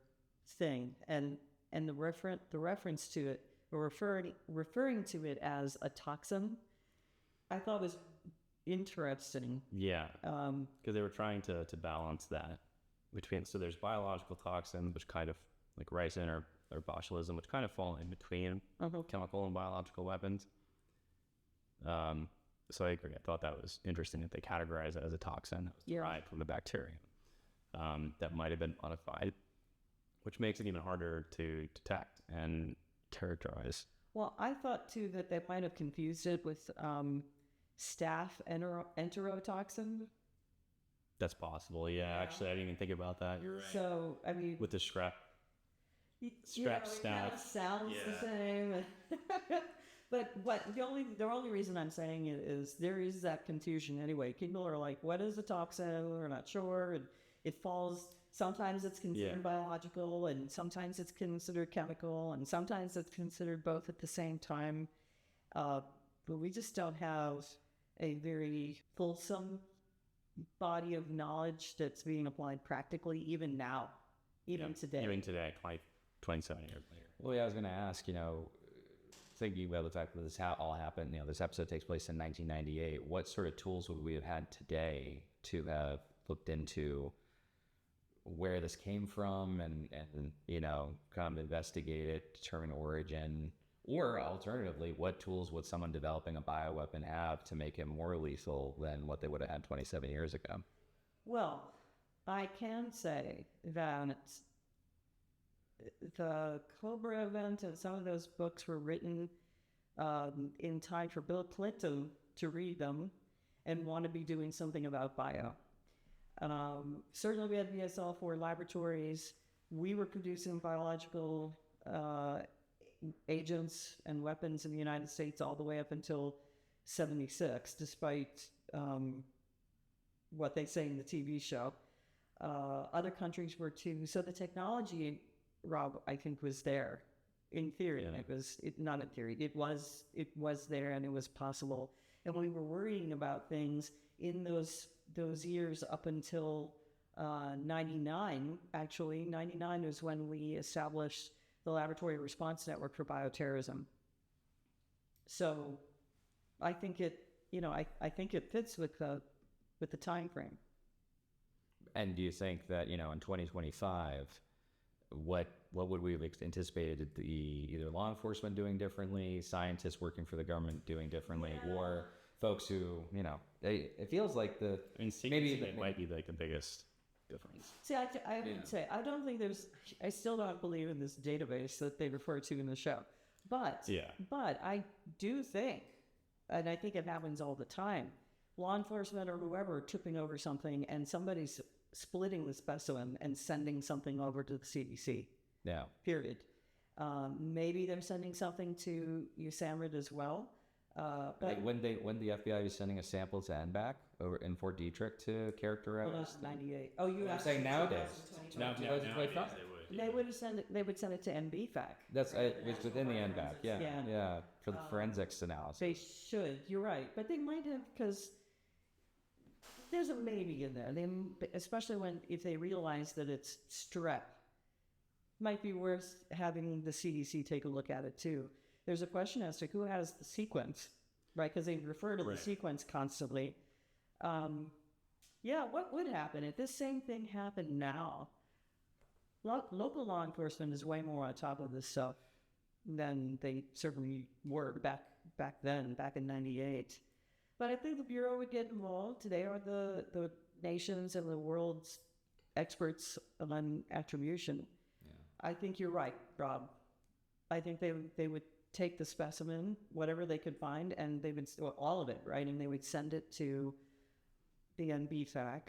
thing and the reference to it, or referring to it as a toxin, I thought was interesting. Yeah. Because they were trying to balance that between, so there's biological toxin, which kind of like ricin or botulism, which kind of fall in between chemical and biological weapons. So I agree. I thought that was interesting that they categorize it as a toxin that was derived from the bacterium that might have been modified, which makes it even harder to detect and characterize. Well, I thought too that they might have confused it with staph enterotoxin. That's possible. Yeah, actually, I didn't even think about that. You're right. So, I mean, with the strep staph. It kind of sounds the same. But the only reason I'm saying it is there is that confusion anyway. People are like, what is a toxin? We're not sure. And it falls, sometimes it's considered biological, and sometimes it's considered chemical, and sometimes it's considered both at the same time. But we just don't have a very fulsome body of knowledge that's being applied practically, even now, today. Even today, 27 years later. Well, yeah, I was going to ask, thinking about the fact that this all happened, this episode takes place in 1998, what sort of tools would we have had today to have looked into where this came from and kind of investigate it, determine origin, or alternatively, what tools would someone developing a bioweapon have to make it more lethal than what they would have had 27 years ago? Well, I can say that the Cobra event and some of those books were written in time for Bill Clinton to read them and want to be doing something about bio. Certainly we had BSL-4 laboratories. We were producing biological agents and weapons in the United States all the way up until 76, despite what they say in the TV show. Other countries were too. So the technology, Rob, I think was there in theory. Yeah. Not in theory. It was there, and it was possible. And we were worrying about things in those years up until 99. Actually, 99 was when we established the Laboratory Response Network for Bioterrorism. So, I think it fits with the time frame. And do you think that in 2025, what would we have anticipated either law enforcement doing differently, scientists working for the government doing differently, or folks who it feels like maybe that might be like the biggest difference. See, I would say I don't think I still don't believe in this database that they refer to in the show, but I do think, and I think it happens all the time, law enforcement or whoever tipping over something and somebody's splitting the specimen and sending something over to the CDC. Yeah. Period. Maybe they're sending something to USAMRIID as well. But when the FBI was sending a sample to NBAC over in Fort Detrick to characterize. Well, that's 98. Oh, I'm saying nowadays. Now, they would send it. They would send it to NBFAC. That's it's within the NBAC. Yeah. For the forensics analysis. They should. You're right, but they might have, because there's a maybe in there. Especially if they realize that it's strep, might be worth having the CDC take a look at it too. There's a question as to who has the sequence, right? Because they refer to the sequence constantly. What would happen if this same thing happened now? Local law enforcement is way more on top of this stuff than they certainly were back then, back in 98. But I think the Bureau would get involved. They are the nation's and the world's experts on attribution. Yeah. I think you're right, Rob. I think they would take the specimen, whatever they could find, and they would, well, all of it, right? And they would send it to the NBFAC.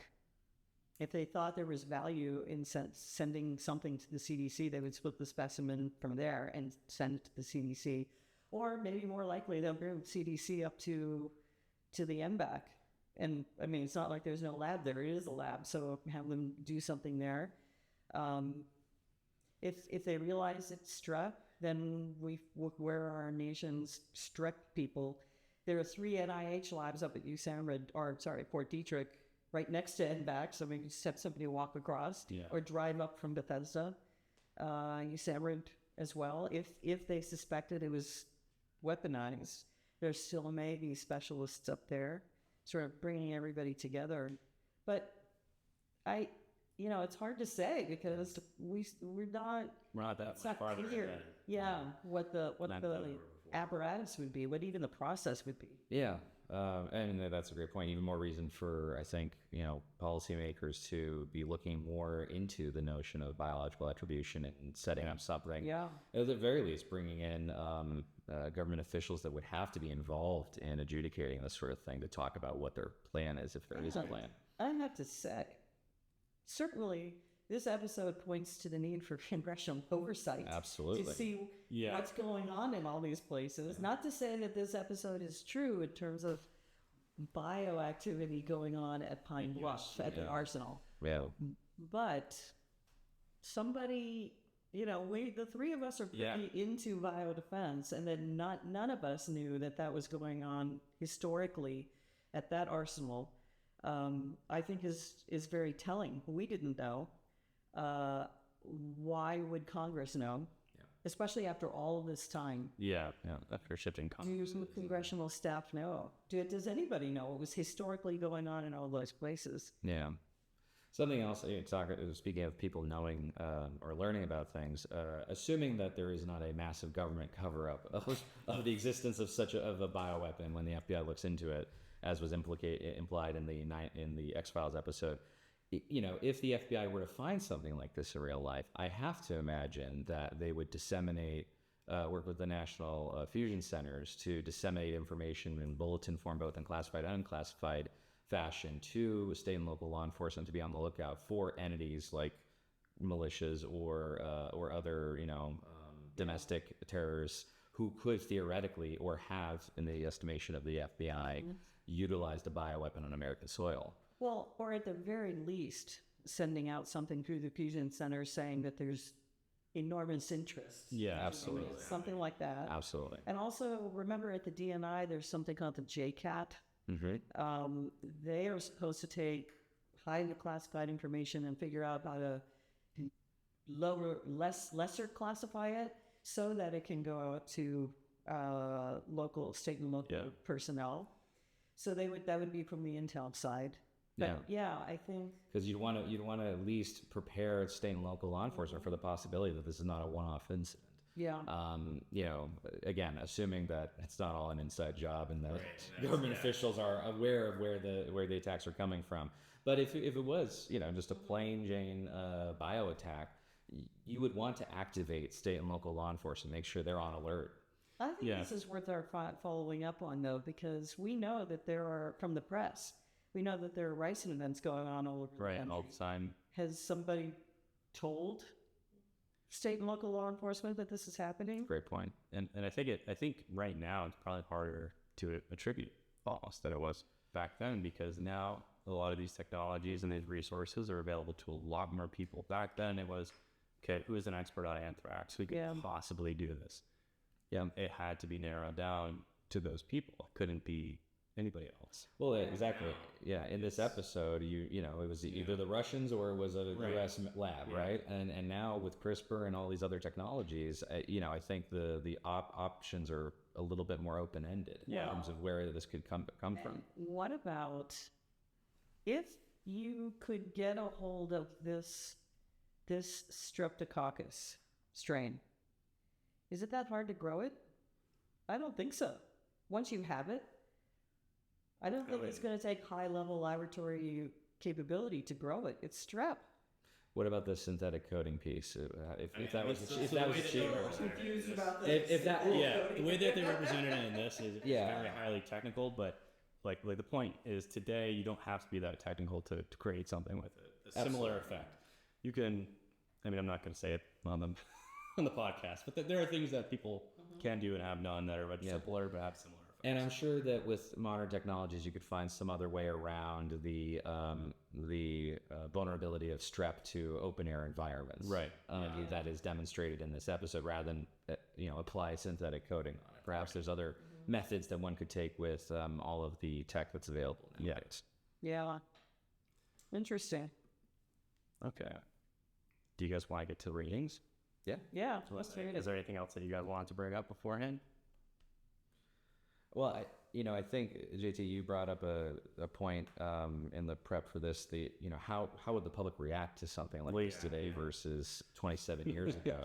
If they thought there was value in sending something to the CDC, they would split the specimen from there and send it to the CDC. Or maybe more likely, they'll bring CDC up to the NBAC. And I mean, it's not like there's no lab there. It is a lab, so have them do something there. If they realize it's strep, then where are our nation's strep people? There are 3 NIH labs up at Fort Detrick, right next to NBAC, so maybe just have somebody walk across or drive up from Bethesda. USAMRIID as well. If they suspected it was weaponized, there still may be specialists up there sort of bringing everybody together. But it's hard to say because we're not that it's much not farther clear. ahead. Yeah, what the apparatus would be, what even the process would be. Yeah, and that's a great point. Even more reason for, I think, policymakers to be looking more into the notion of biological attribution and setting up something. Yeah. At the very least, bringing in government officials that would have to be involved in adjudicating this sort of thing to talk about what their plan is, if there is a plan. I have to say, certainly, this episode points to the need for congressional oversight. Absolutely. To see what's going on in all these places. Not to say that this episode is true in terms of bioactivity going on at Pine Bluff, at the Arsenal. Yeah. But somebody, the 3 of us are pretty into biodefense, and then none of us knew that was going on historically at that arsenal. I think is very telling. We didn't know. Why would Congress know? Yeah. Especially after all of this time. Yeah. After shifting Congress. Do congressional staff know? Does anybody know what was historically going on in all those places? Yeah. Something else, speaking of people knowing or learning about things, assuming that there is not a massive government cover-up of the existence of such a bioweapon when the FBI looks into it, as was implied in the X-Files episode. If the FBI were to find something like this in real life, I have to imagine that they would work with the national fusion centers to disseminate information in bulletin form, both in classified and unclassified fashion, to state and local law enforcement to be on the lookout for entities like militias or other domestic terrorists who could theoretically, or have in the estimation of the FBI, utilized a bioweapon on American soil. Well, or at the very least, sending out something through the fusion center saying that there's enormous interest. Yeah, absolutely. Something like that. Absolutely. And also, remember at the DNI, there's something called the JCAT. Mm-hmm. They are supposed to take highly classified information and figure out how to lesser classify it so that it can go out to state and local personnel. So that would be from the intel side. But I think because you'd want to at least prepare state and local law enforcement for the possibility that this is not a one-off incident. Yeah. Again, assuming that it's not all an inside job and that government officials are aware of where the attacks are coming from. But if it was just a plain Jane bio attack, you would want to activate state and local law enforcement, make sure they're on alert. I think this is worth our following up on, though, because we know that there are, from the press, we know that there are ricin events going on all over the country. All the time. Has somebody told state and local law enforcement that this is happening? Great point. And I think right now it's probably harder to attribute false than it was back then, because now a lot of these technologies and these resources are available to a lot more people. Back then it was, okay, who is an expert on anthrax? Who could possibly do this? Yeah, it had to be narrowed down to those people. It couldn't be anybody else. Well, exactly. Yeah, in this episode, it was either the Russians or it was a U.S. lab, right? And now with CRISPR and all these other technologies, I think the options are a little bit more open-ended in terms of where this could come from. What about if you could get a hold of this Streptococcus strain? Is it that hard to grow it? I don't think so. Once you have it, I don't think it's going to take high-level laboratory capability to grow it. It's strep. What about the synthetic coding piece? If that was so if the that way was that achievable, they're Confused this- about this. if that the way that they represented it in this is Yeah. very highly technical, but like the point is today you don't have to be that technical to create something with a similar effect. You can, I mean, I'm not going to say it on the on the podcast, but there are things that people can do and have done that are much simpler but have similar effects. and I'm sure that with modern technologies, you could find some other way around the vulnerability of strep to open air environments. Right. That is demonstrated in this episode, rather than apply synthetic coating on it. Perhaps there's other methods that one could take with all of the tech that's available nowadays. Yeah. Interesting. Okay. Do you guys want to get to ratings? Yeah. Let's hear Is it. there anything else that you guys wanted to bring up beforehand? Well, I think JT, you brought up a point in the prep for this. How would the public react to something like this today versus 27 years ago?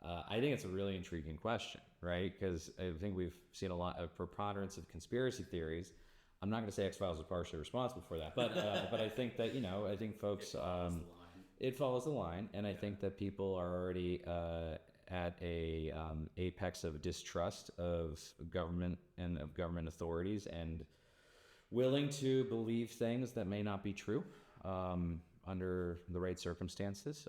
I think it's a really intriguing question, right? Because I think we've seen a lot of preponderance of conspiracy theories. I'm not going to say X-Files was partially responsible for that, but I think that I think folks it follows the line, and I think that people are already at a apex of distrust of government and of government authorities, and willing to believe things that may not be true under the right circumstances,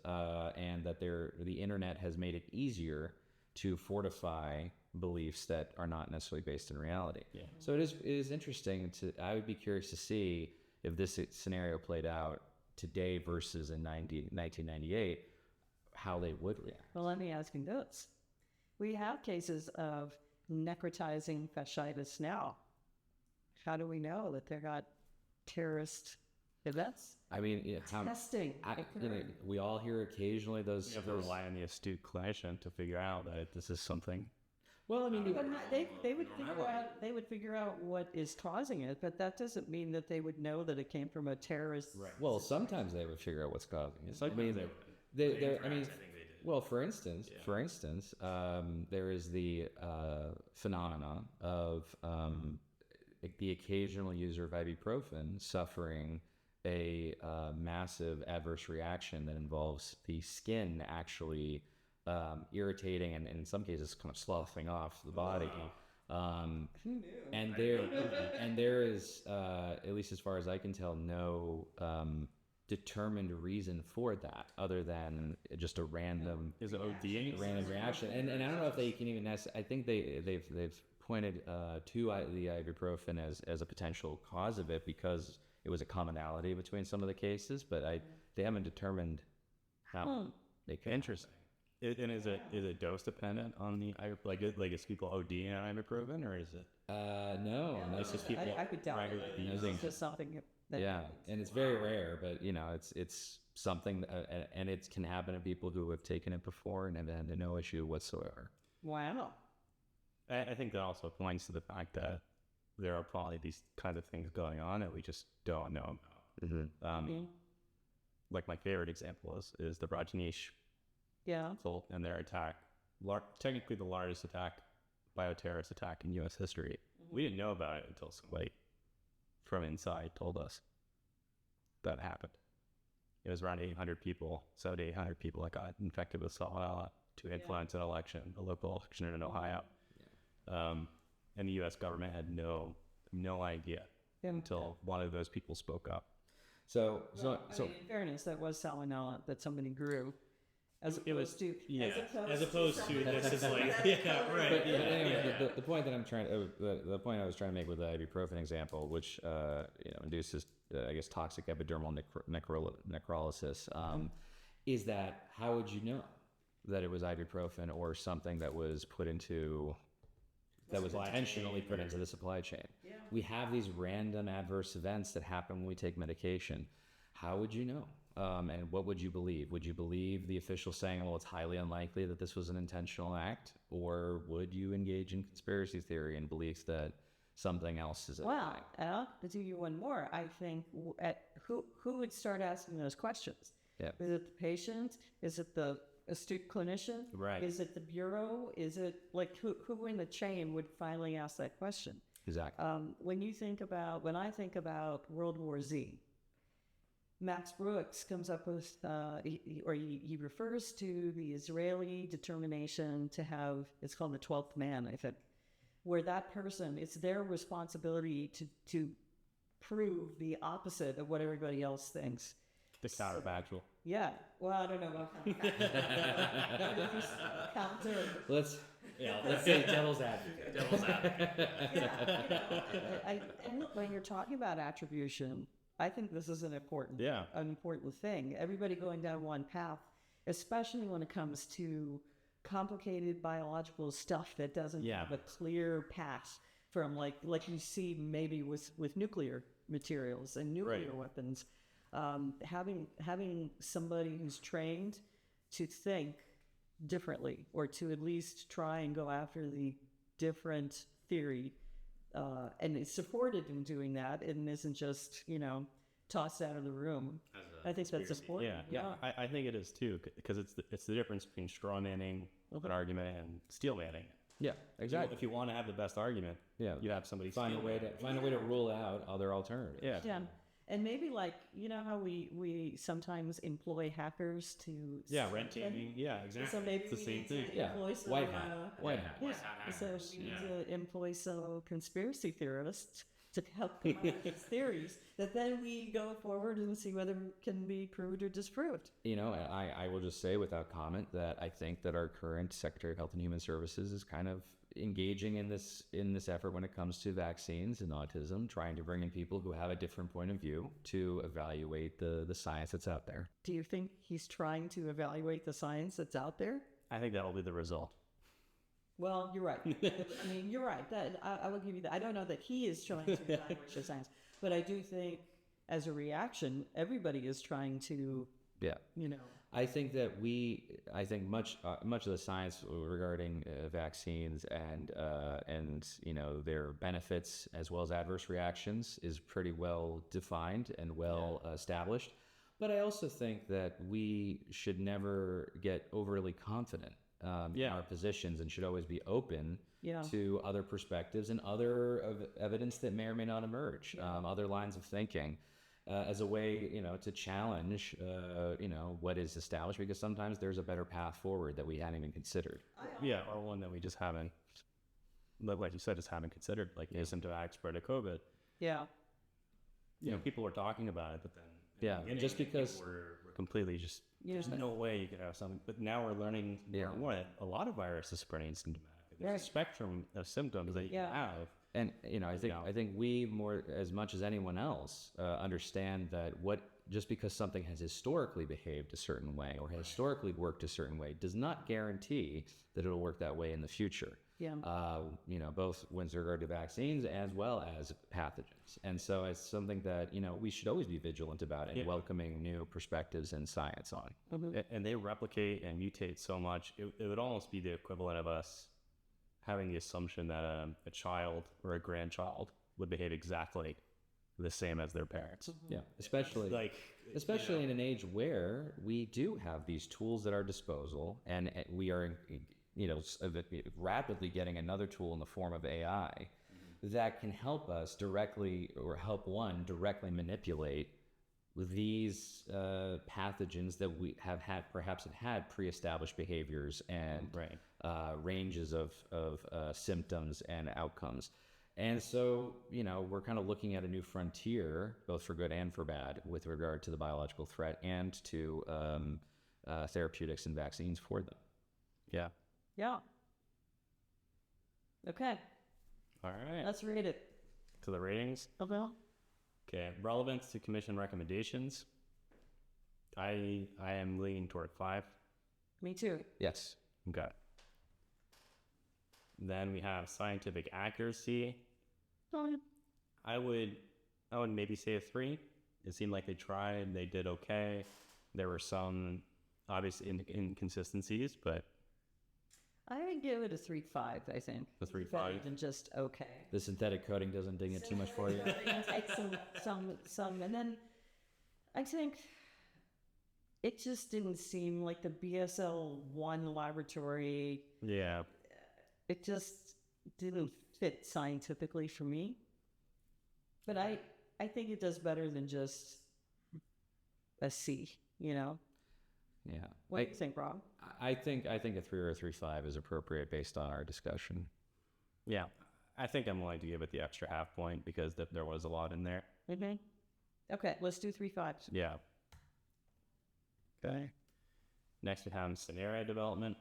and that the internet has made it easier to fortify beliefs that are not necessarily based in reality. Yeah. So it is interesting I would be curious to see if this scenario played out today versus in 1998, how they would react. Well, let me ask you this. We have cases of necrotizing fasciitis now. How do we know that they're not terrorist events? I mean, Testing. we all hear occasionally those. You have to rely on the astute clinician to figure out that this is something. Well, I mean, But they would figure out what is causing it, but that doesn't mean that they would know that it came from a terrorist. Right. well, sometimes they would figure out what's causing it. I mean, Well, for instance, there is the phenomena of the occasional user of ibuprofen suffering a massive adverse reaction that involves the skin actually irritating and in some cases kind of sloughing off the body. And there is, at least as far as I can tell, no determined reason for that other than just a random random reaction. And I don't know if they can even I think they've pointed to the ibuprofen as a potential cause of it because it was a commonality between some of the cases, but they haven't determined how they could. Interesting. And is it dose dependent on the like is people ODing on ibuprofen or is it? No, It's just people I could doubt it. regularly using. It's just something that and it's very rare, but it's something, and it can happen to people who have taken it before and have had no issue whatsoever. Wow. I think that also points to the fact that there are probably these kinds of things going on that we just don't know about. Like my favorite example is the Rajneesh Yeah. cult and their attack, technically the largest bioterrorist attack in U.S. history. We didn't know about it until somebody from inside told us that happened. It was around 800 people that got infected with salmonella to influence an election, a local election in Ohio. And the U.S. government had no idea until one of those people spoke up. So In fairness, that was salmonella that somebody grew. As opposed to this is like right. But anyway, the point that the point I was trying to make with the ibuprofen example, which induces I guess toxic epidermal necrolysis, is that how would you know that it was ibuprofen or something that was intentionally put into the supply chain? Yeah. We have these random adverse events that happen when we take medication. How would you know? And what would you believe? Would you believe the official saying, well, it's highly unlikely that this was an intentional act? Or would you engage in conspiracy theory and beliefs that something else is at play? Well, to do you one more, I think who would start asking those questions? Yeah. Is it the patient? Is it the astute clinician? Right. Is it the bureau? Is it like who in the chain would finally ask that question? Exactly. When I think about World War Z, Max Brooks comes up with, he refers to the Israeli determination to have, it's called the 12th man, I think, where that person, it's their responsibility to prove the opposite of what everybody else thinks. The counterfactual. Yeah. Well, I don't know about counter. Let's say devil's advocate. Devil's advocate. And look, when you're talking about attribution, I think this is an important thing. Everybody going down one path, especially when it comes to complicated biological stuff that doesn't have a clear path from like you see maybe with nuclear materials and nuclear weapons. Having somebody who's trained to think differently, or to at least try and go after the different theory, and is supported in doing that, and isn't just tossed out of the room. I think that's important. I think it is too, because it's the difference between straw manning an argument and steel manning. Yeah, exactly. If you want to have the best argument, you have somebody find a way to rule out other alternatives. Yeah. And maybe how we sometimes employ hackers to red teaming. Yeah, exactly. So maybe it's the same thing. Employ some, White hat. So we need to employ some conspiracy theorists to help come up with these theories that then we go forward and see whether it can be proved or disproved. I will just say without comment that I think that our current Secretary of Health and Human Services is kind of engaging in this effort when it comes to vaccines and autism, trying to bring in people who have a different point of view to evaluate the science that's out there. Do you think he's trying to evaluate the science that's out there? I think that will be the result. Well, you're right. I mean, you're right. That I will give you that. I don't know that he is trying to evaluate the science, but I do think, as a reaction, everybody is trying to. Yeah. I think that much of the science regarding vaccines and their benefits as well as adverse reactions is pretty well defined and well established. But I also think that we should never get overly confident in our positions, and should always be open to other perspectives and other evidence that may or may not emerge, other lines of thinking. As a way, to challenge, what is established, because sometimes there's a better path forward that we hadn't even considered. Or one that we just haven't, like you said, just haven't considered, like the asymptomatic spread of COVID. Yeah. People were talking about it, but then just because we're completely just there's no way you could have something. But now we're learning more that a lot of viruses spread asymptomatic. There's a spectrum of symptoms that you have. And I think we, more as much as anyone else, understand that just because something has historically behaved a certain way or has historically worked a certain way does not guarantee that it'll work that way in the future. Yeah. Both with regard to vaccines as well as pathogens. And so it's something that we should always be vigilant about and welcoming new perspectives and science on. Mm-hmm. And they replicate and mutate so much. It would almost be the equivalent of us having the assumption that a child or a grandchild would behave exactly the same as their parents. Yeah, especially in an age where we do have these tools at our disposal, and we are, rapidly getting another tool in the form of AI that can help us directly directly manipulate these pathogens that we have had pre-established behaviors and ranges of symptoms and outcomes. And so, we're kind of looking at a new frontier, both for good and for bad, with regard to the biological threat and to therapeutics and vaccines for them. Yeah. Yeah. Okay. All right. Let's rate it. To the ratings. Okay. Relevance to commission recommendations. I am leaning toward 5. Me too. Yes. Okay. Then we have scientific accuracy. I would maybe say a 3. It seemed like they tried, they did okay. There were some obvious inconsistencies, but I would give it a 3.5, I think. A 3.5? Better than just okay. The synthetic coating doesn't ding it too much for you? Take some, and then I think it just didn't seem like the BSL-1 laboratory. Yeah. It just didn't fit scientifically for me. But I think it does better than just a C, Yeah. What do you think, Rob? I think a 3 or a 3.5 is appropriate based on our discussion. Yeah. I think I'm willing to give it the extra half point because there was a lot in there. Mm-hmm. Okay, let's do 3.5s. Yeah. Okay. Next we have scenario development.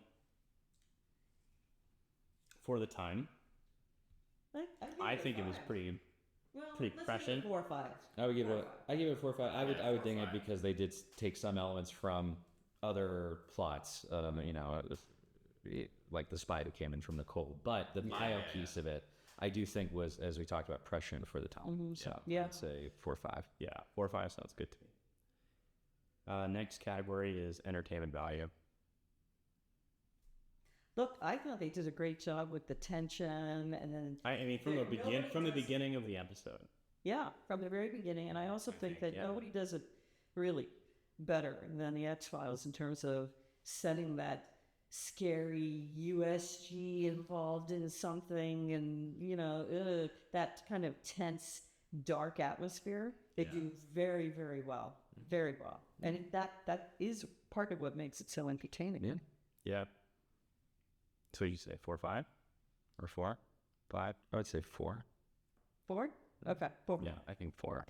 For the time, I think it was pretty prescient. 4 or 5. I give it a 4 or 5. I would ding it because they did take some elements from other plots, like the spy who came in from the cold. But the bio piece of it, I do think was, as we talked about, prescient for the time. Mm-hmm. So Yeah. I'd say 4 or 5. Yeah, 4 or 5 sounds good to me. Next category is entertainment value. Look, I thought they did a great job with the tension, and then I mean, from the beginning of the episode. yeah, from the very beginning. And I also think that nobody does it really better than the X-Files in terms of setting that scary USG involved in something, and that kind of tense, dark atmosphere. They do very, very well, very well, and that is part of what makes it so entertaining. Yeah. Yeah. So you say 4 or 5? Or 4? 5? I would say 4. 4? Okay, 4. Yeah, I think 4.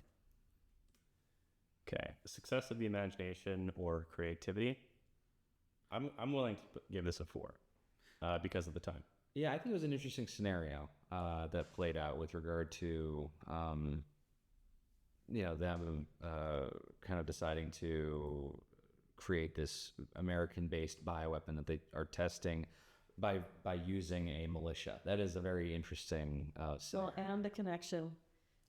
Okay. The success of the imagination or creativity. I'm willing to give this a 4 because of the time. Yeah, I think it was an interesting scenario that played out with regard to them kind of deciding to create this American-based bioweapon that they are testing by using a militia. That is a very interesting So, and the connection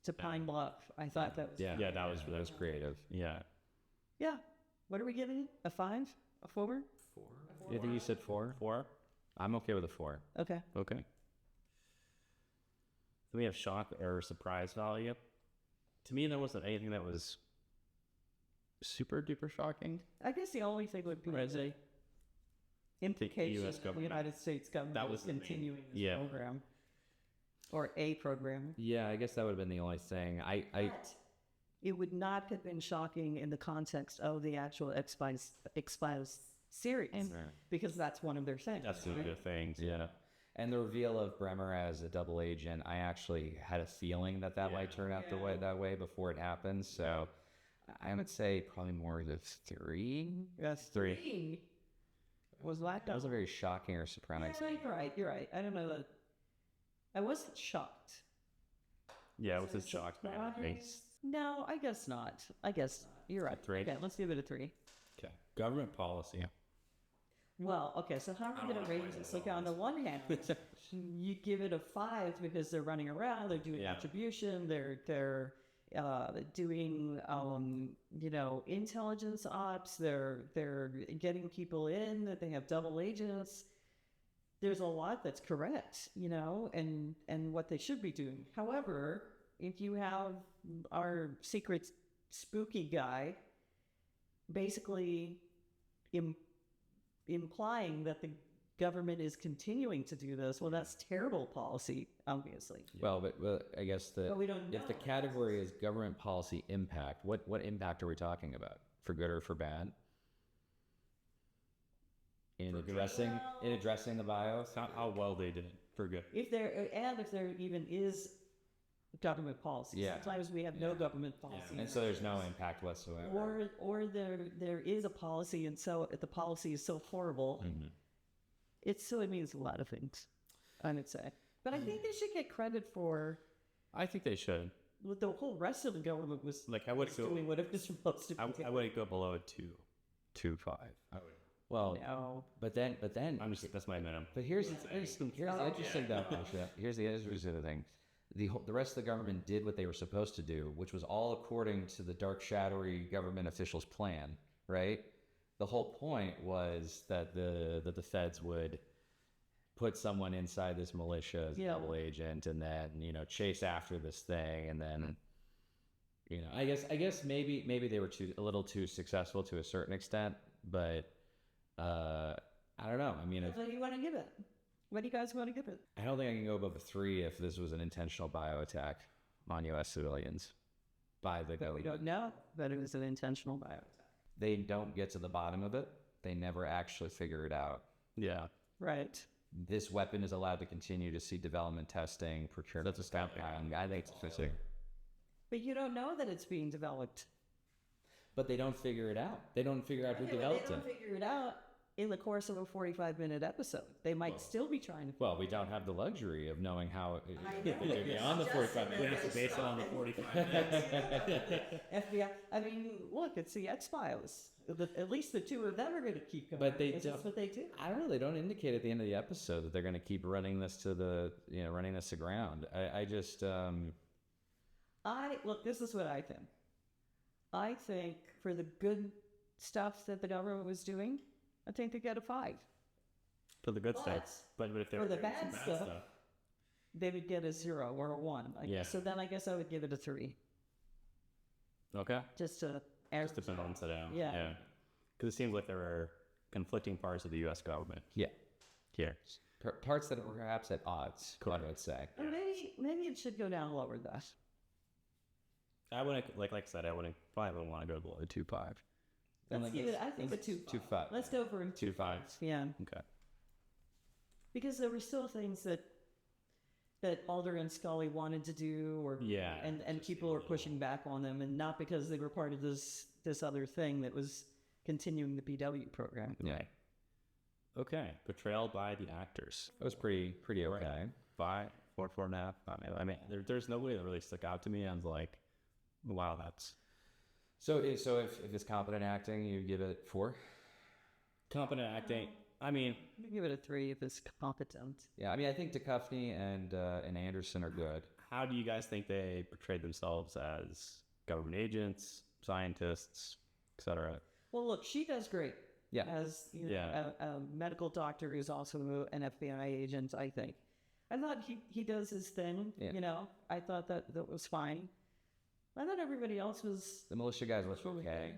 to Pine Bluff. I thought that was that was creative. Yeah. Yeah. What are we giving it? A 5? A 4? 4. I think you said 4. 4? I'm okay with a 4. Okay. Okay. Then we have shock or surprise value. To me, there wasn't anything that was super duper shocking. I guess the only thing would be the implication of the United States government That was continuing this program. Or a program. Yeah, I guess that would have been the only thing. But it would not have been shocking in the context of the actual X-Files series, because that's one of their things. That's one of the things. Yeah. And the reveal of Bremer as a double agent, I actually had a feeling that might turn out that way before it happened. So I would say probably more the 3. Yes, 3. Was that? That was a very shocking or surprising. Yeah, you're right. I don't know that. I wasn't shocked. Yeah, it was a shock, man. No, I guess not. You're right. 3. Okay, let's give it a 3. Okay. Government policy. Well, okay, so how are we going to rate this? Like, on the one hand, you give it a 5 because they're running around, they're doing attribution, they're doing intelligence ops, they're getting people in, that they have double agents. There's a lot that's correct, and what they should be doing. However, if you have our secret spooky guy basically implying that the government is continuing to do this, well, that's terrible policy, obviously. Well, but I guess But we don't know. if the category is government policy impact, what impact are we talking about? For good or for bad? In addressing the bio? How well they did it for good. If there even is government policy. Yeah. Sometimes we have no government policy. And so there's no impact whatsoever. Or there is a policy, and so the policy is so horrible. Mm-hmm. It means a lot of things, I would say. But I think they should get credit for I think they should. what the whole rest of the government was Like, I would go. doing what it was supposed to be. I wouldn't go below a 2. 2.5. I would. Well, No. but then That's my minimum. but here's the interesting thing though, Asha. Here's the interesting thing. The rest of the government did what they were supposed to do, which was all according to the dark, shadowy government officials' plan, right? The whole point was that the feds would put someone inside this militia as a double agent, and then chase after this thing, and then I guess maybe they were a little too successful to a certain extent, but I don't know. I mean, What do you want to give it? What do you guys want to give it? I don't think I can go above a 3 if this was an intentional bio attack on U.S. civilians by the But we government. don't know that it was an intentional bio attack. they don't get to the bottom of it. They never actually figure it out. Yeah. Right. This weapon is allowed to continue to see development, testing, procurement. That's a step. I think it's interesting. But you don't know that it's being developed. But they don't figure it out. They don't figure out who developed They it. don't figure it out in the course of a 45-minute episode. They might still be trying to. Well, we don't have the luxury of knowing how know. beyond the 45 minutes. Based on the 45 minutes. FBI. I mean, look, it's the X-Files. At least the two of them are going to keep going. But they That's don't. what they do. I don't know. They don't indicate at the end of the episode that they're going to keep running this to the, running this to ground. I just, Look, this is what I think. I think for the good stuff that the government was doing, I think they get a 5. For the good But stuff. But if they for were the doing bad some stuff, they would get a 0 or a 1. Yeah. So then I guess I would give it a 3. Okay. Just to Just to balance it out. Yeah. Because it seems like there are conflicting parts of the U.S. government yeah. here. Parts that are perhaps at odds, I would say. Or maybe it should go down lower than that. I wouldn't, like I said, probably wouldn't want to go below the 2.5. Then Let's give it, I think a 2. 2.5. Let's go for a 2.5. Yeah. Okay. Because there were still things that Mulder and Scully wanted to do, or Yeah. and people were pushing back on them, and not because they were part of this other thing that was continuing the PW program. Yeah. Okay. Portrayal by the actors. That was pretty okay. 5, 4.5. I mean, there's nobody that really stuck out to me. I was like, wow, that's So if it's competent acting, you give it 4? competent acting. I mean, I'm gonna give it a 3 if it's competent. Yeah, I mean, I think Duchovny and Anderson are good. how do you guys think they portrayed themselves as government agents, scientists, etc.? Well, look, she does great. Yeah. As Yeah. a medical doctor who's also an FBI agent, I think. I thought he does his thing. Yeah. I thought that was fine. I thought everybody else was. The militia guys look okay.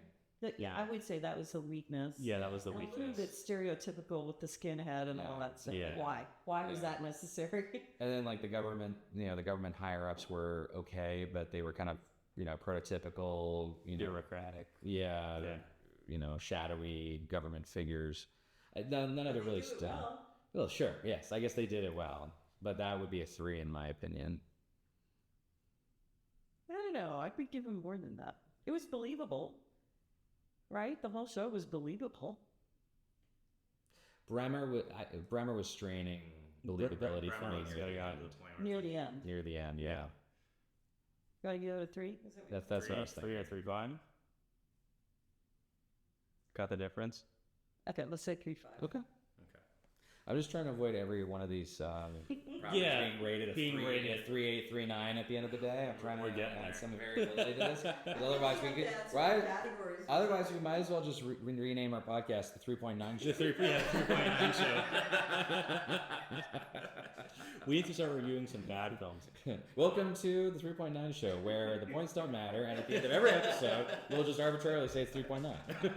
Yeah, I would say that was a weakness. Yeah, that was the A little weakness. bit stereotypical with the skinhead and all that stuff. Yeah. Why? Why was that necessary? And then like the government, the government higher ups were okay, but they were kind of, prototypical, Bureaucratic. yeah, Yeah. shadowy government figures. None of it really stood. Well, sure, yes, I guess they did it well, but that would be a 3 in my opinion. I don't know. I could give him more than that. It was believable, right? The whole show was believable. Bremer was straining believability for me Near the end. near the end. Yeah, Gotta give it a 3? that's what I was thinking. 3 or 3.5. Got the difference? Okay, let's say 3.5. Okay. I'm just trying to avoid every one of these Yeah, being rated a being 3, rated- a 3.8, 3.9 at the end of the day. I'm trying to getting add there. some variability to this. 'Cause otherwise, otherwise we might as well just rename our podcast the 3.9 show. The 3.9 show. We need to start reviewing some bad films. Welcome to the 3.9 show, where the points don't matter, and at the end of every episode, we'll just arbitrarily say it's 3.9. Let's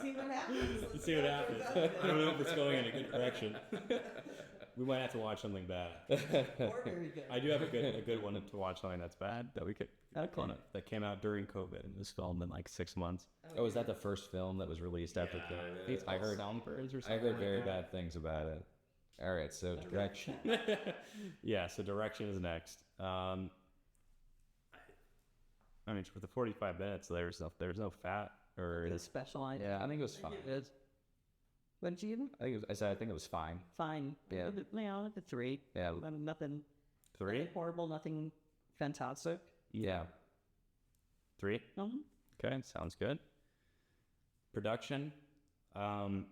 see what happens. Let's see what happens. I don't know if it's going in a good direction. We might have to watch something bad. Or very good. I do have a good one to watch, something that's bad that we could Okay. on it, that came out during COVID and was filmed in like 6 months. Oh, is that the first film that was released after COVID? I heard Songbirds or I something. heard very bad things about it. All right, so direction. Yeah, so direction is next. I mean, for the 45 minutes, there's no fat or It's specialized. Yeah, I think it was fine. It is. What did you give him? I think it was fine. Fine. Yeah. A 3. Yeah. Nothing 3. horrible, nothing fantastic. Yeah. 3. Mm-hmm. Okay, sounds good. Production. Hard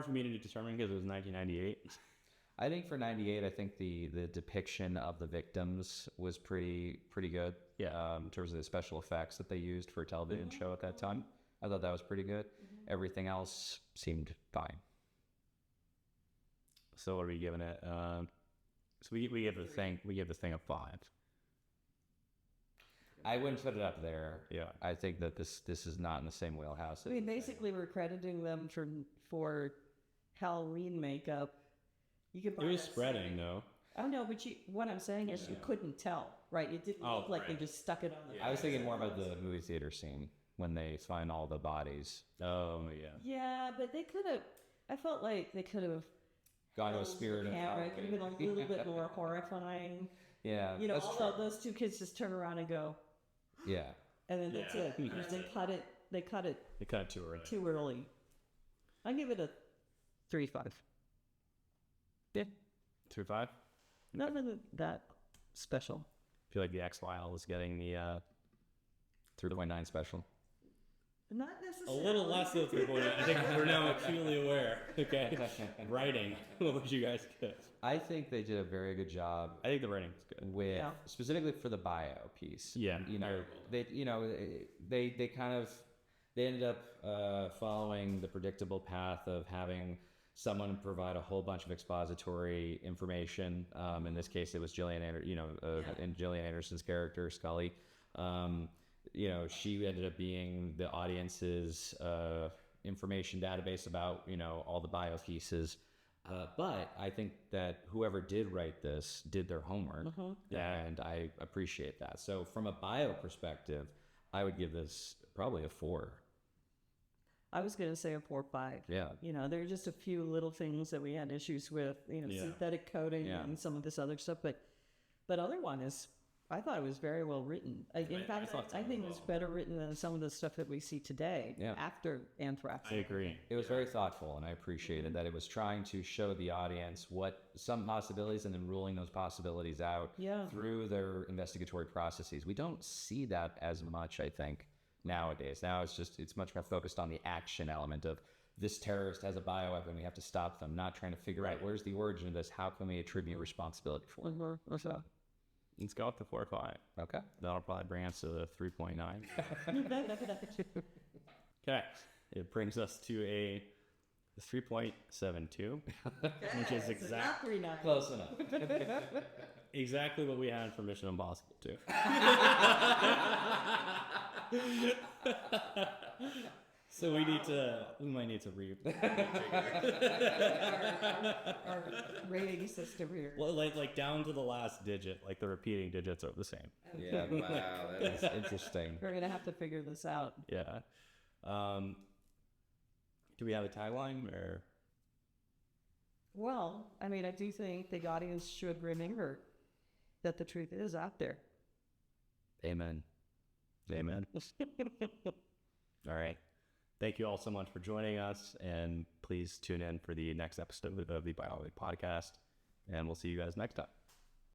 for me to determine because it was 1998. I think for 98, I think the depiction of the victims was pretty good. Yeah. In terms of the special effects that they used for a television show at that time. I thought that was pretty good. Everything else seemed fine. So what are we giving it? So we give the thing a 5. I wouldn't put it up there. Yeah. I think that this is not in the same wheelhouse. I mean, basically, we're crediting them for Halloween makeup. You could It was spreading though. Oh no, but what I'm saying is you couldn't tell, right? It didn't look like they just stuck it on the. I was thinking more about the movie theater scene when they find all the bodies. Oh, yeah. Yeah, but they could have. I felt like they could have. Gone to a spirit of camera. It could have been a little bit more horrifying. Yeah, You know, that's although those two kids just turn around and go, yeah. and then that's it. Because they cut it. They cut it They cut it too early. too early. I give it a 3.5. Yeah, 2.5? nothing that special. I feel like the X-File is getting the 3.9 special. Not a necessarily. little less than 3.9. I think we're now acutely aware. Okay. Writing. What would you guys get? I think they did a very good job I think the writing's good. with specifically for the bio piece. Yeah. You know, they kind of they ended up following the predictable path of having someone provide a whole bunch of expository information. In this case, it was Gillian and Gillian Anderson's character Scully. You know, she ended up being the audience's information database about, you know, all the bio pieces. But I think that whoever did write this did their homework, and I appreciate that. So from a bio perspective, I would give this probably a 4. I was going to say a 4.5. Yeah. You know, there are just a few little things that we had issues with, you know, synthetic coding and some of this other stuff, but otherwise, I thought it was very well written. In fact, I think it was better written than some of the stuff that we see today after Anthrax. I agree. It was very thoughtful, and I appreciated that it was trying to show the audience what some possibilities and then ruling those possibilities out through their investigatory processes. We don't see that as much, I think, nowadays. Now it's much more focused on the action element of this terrorist has a bioweapon, we have to stop them, not trying to figure out where's the origin of this, how can we attribute responsibility for it. Let's go up to 4.5. Okay. That'll probably bring us to the 3.9. Okay. It brings us to a 3.72, which is Not 3.9. Close enough. exactly what we had for Mission Impossible 2. So we might need to Our rating system here. well, like down to the last digit, like the repeating digits are the same. Yeah, wow, that is interesting. We're going to have to figure this out. Yeah. Do we have a tagline or? Well, I mean, I do think the audience should remember that the truth is out there. Amen. Amen. All right. Thank you all so much for joining us, and please tune in for the next episode of the Biollywood podcast, and we'll see you guys next time.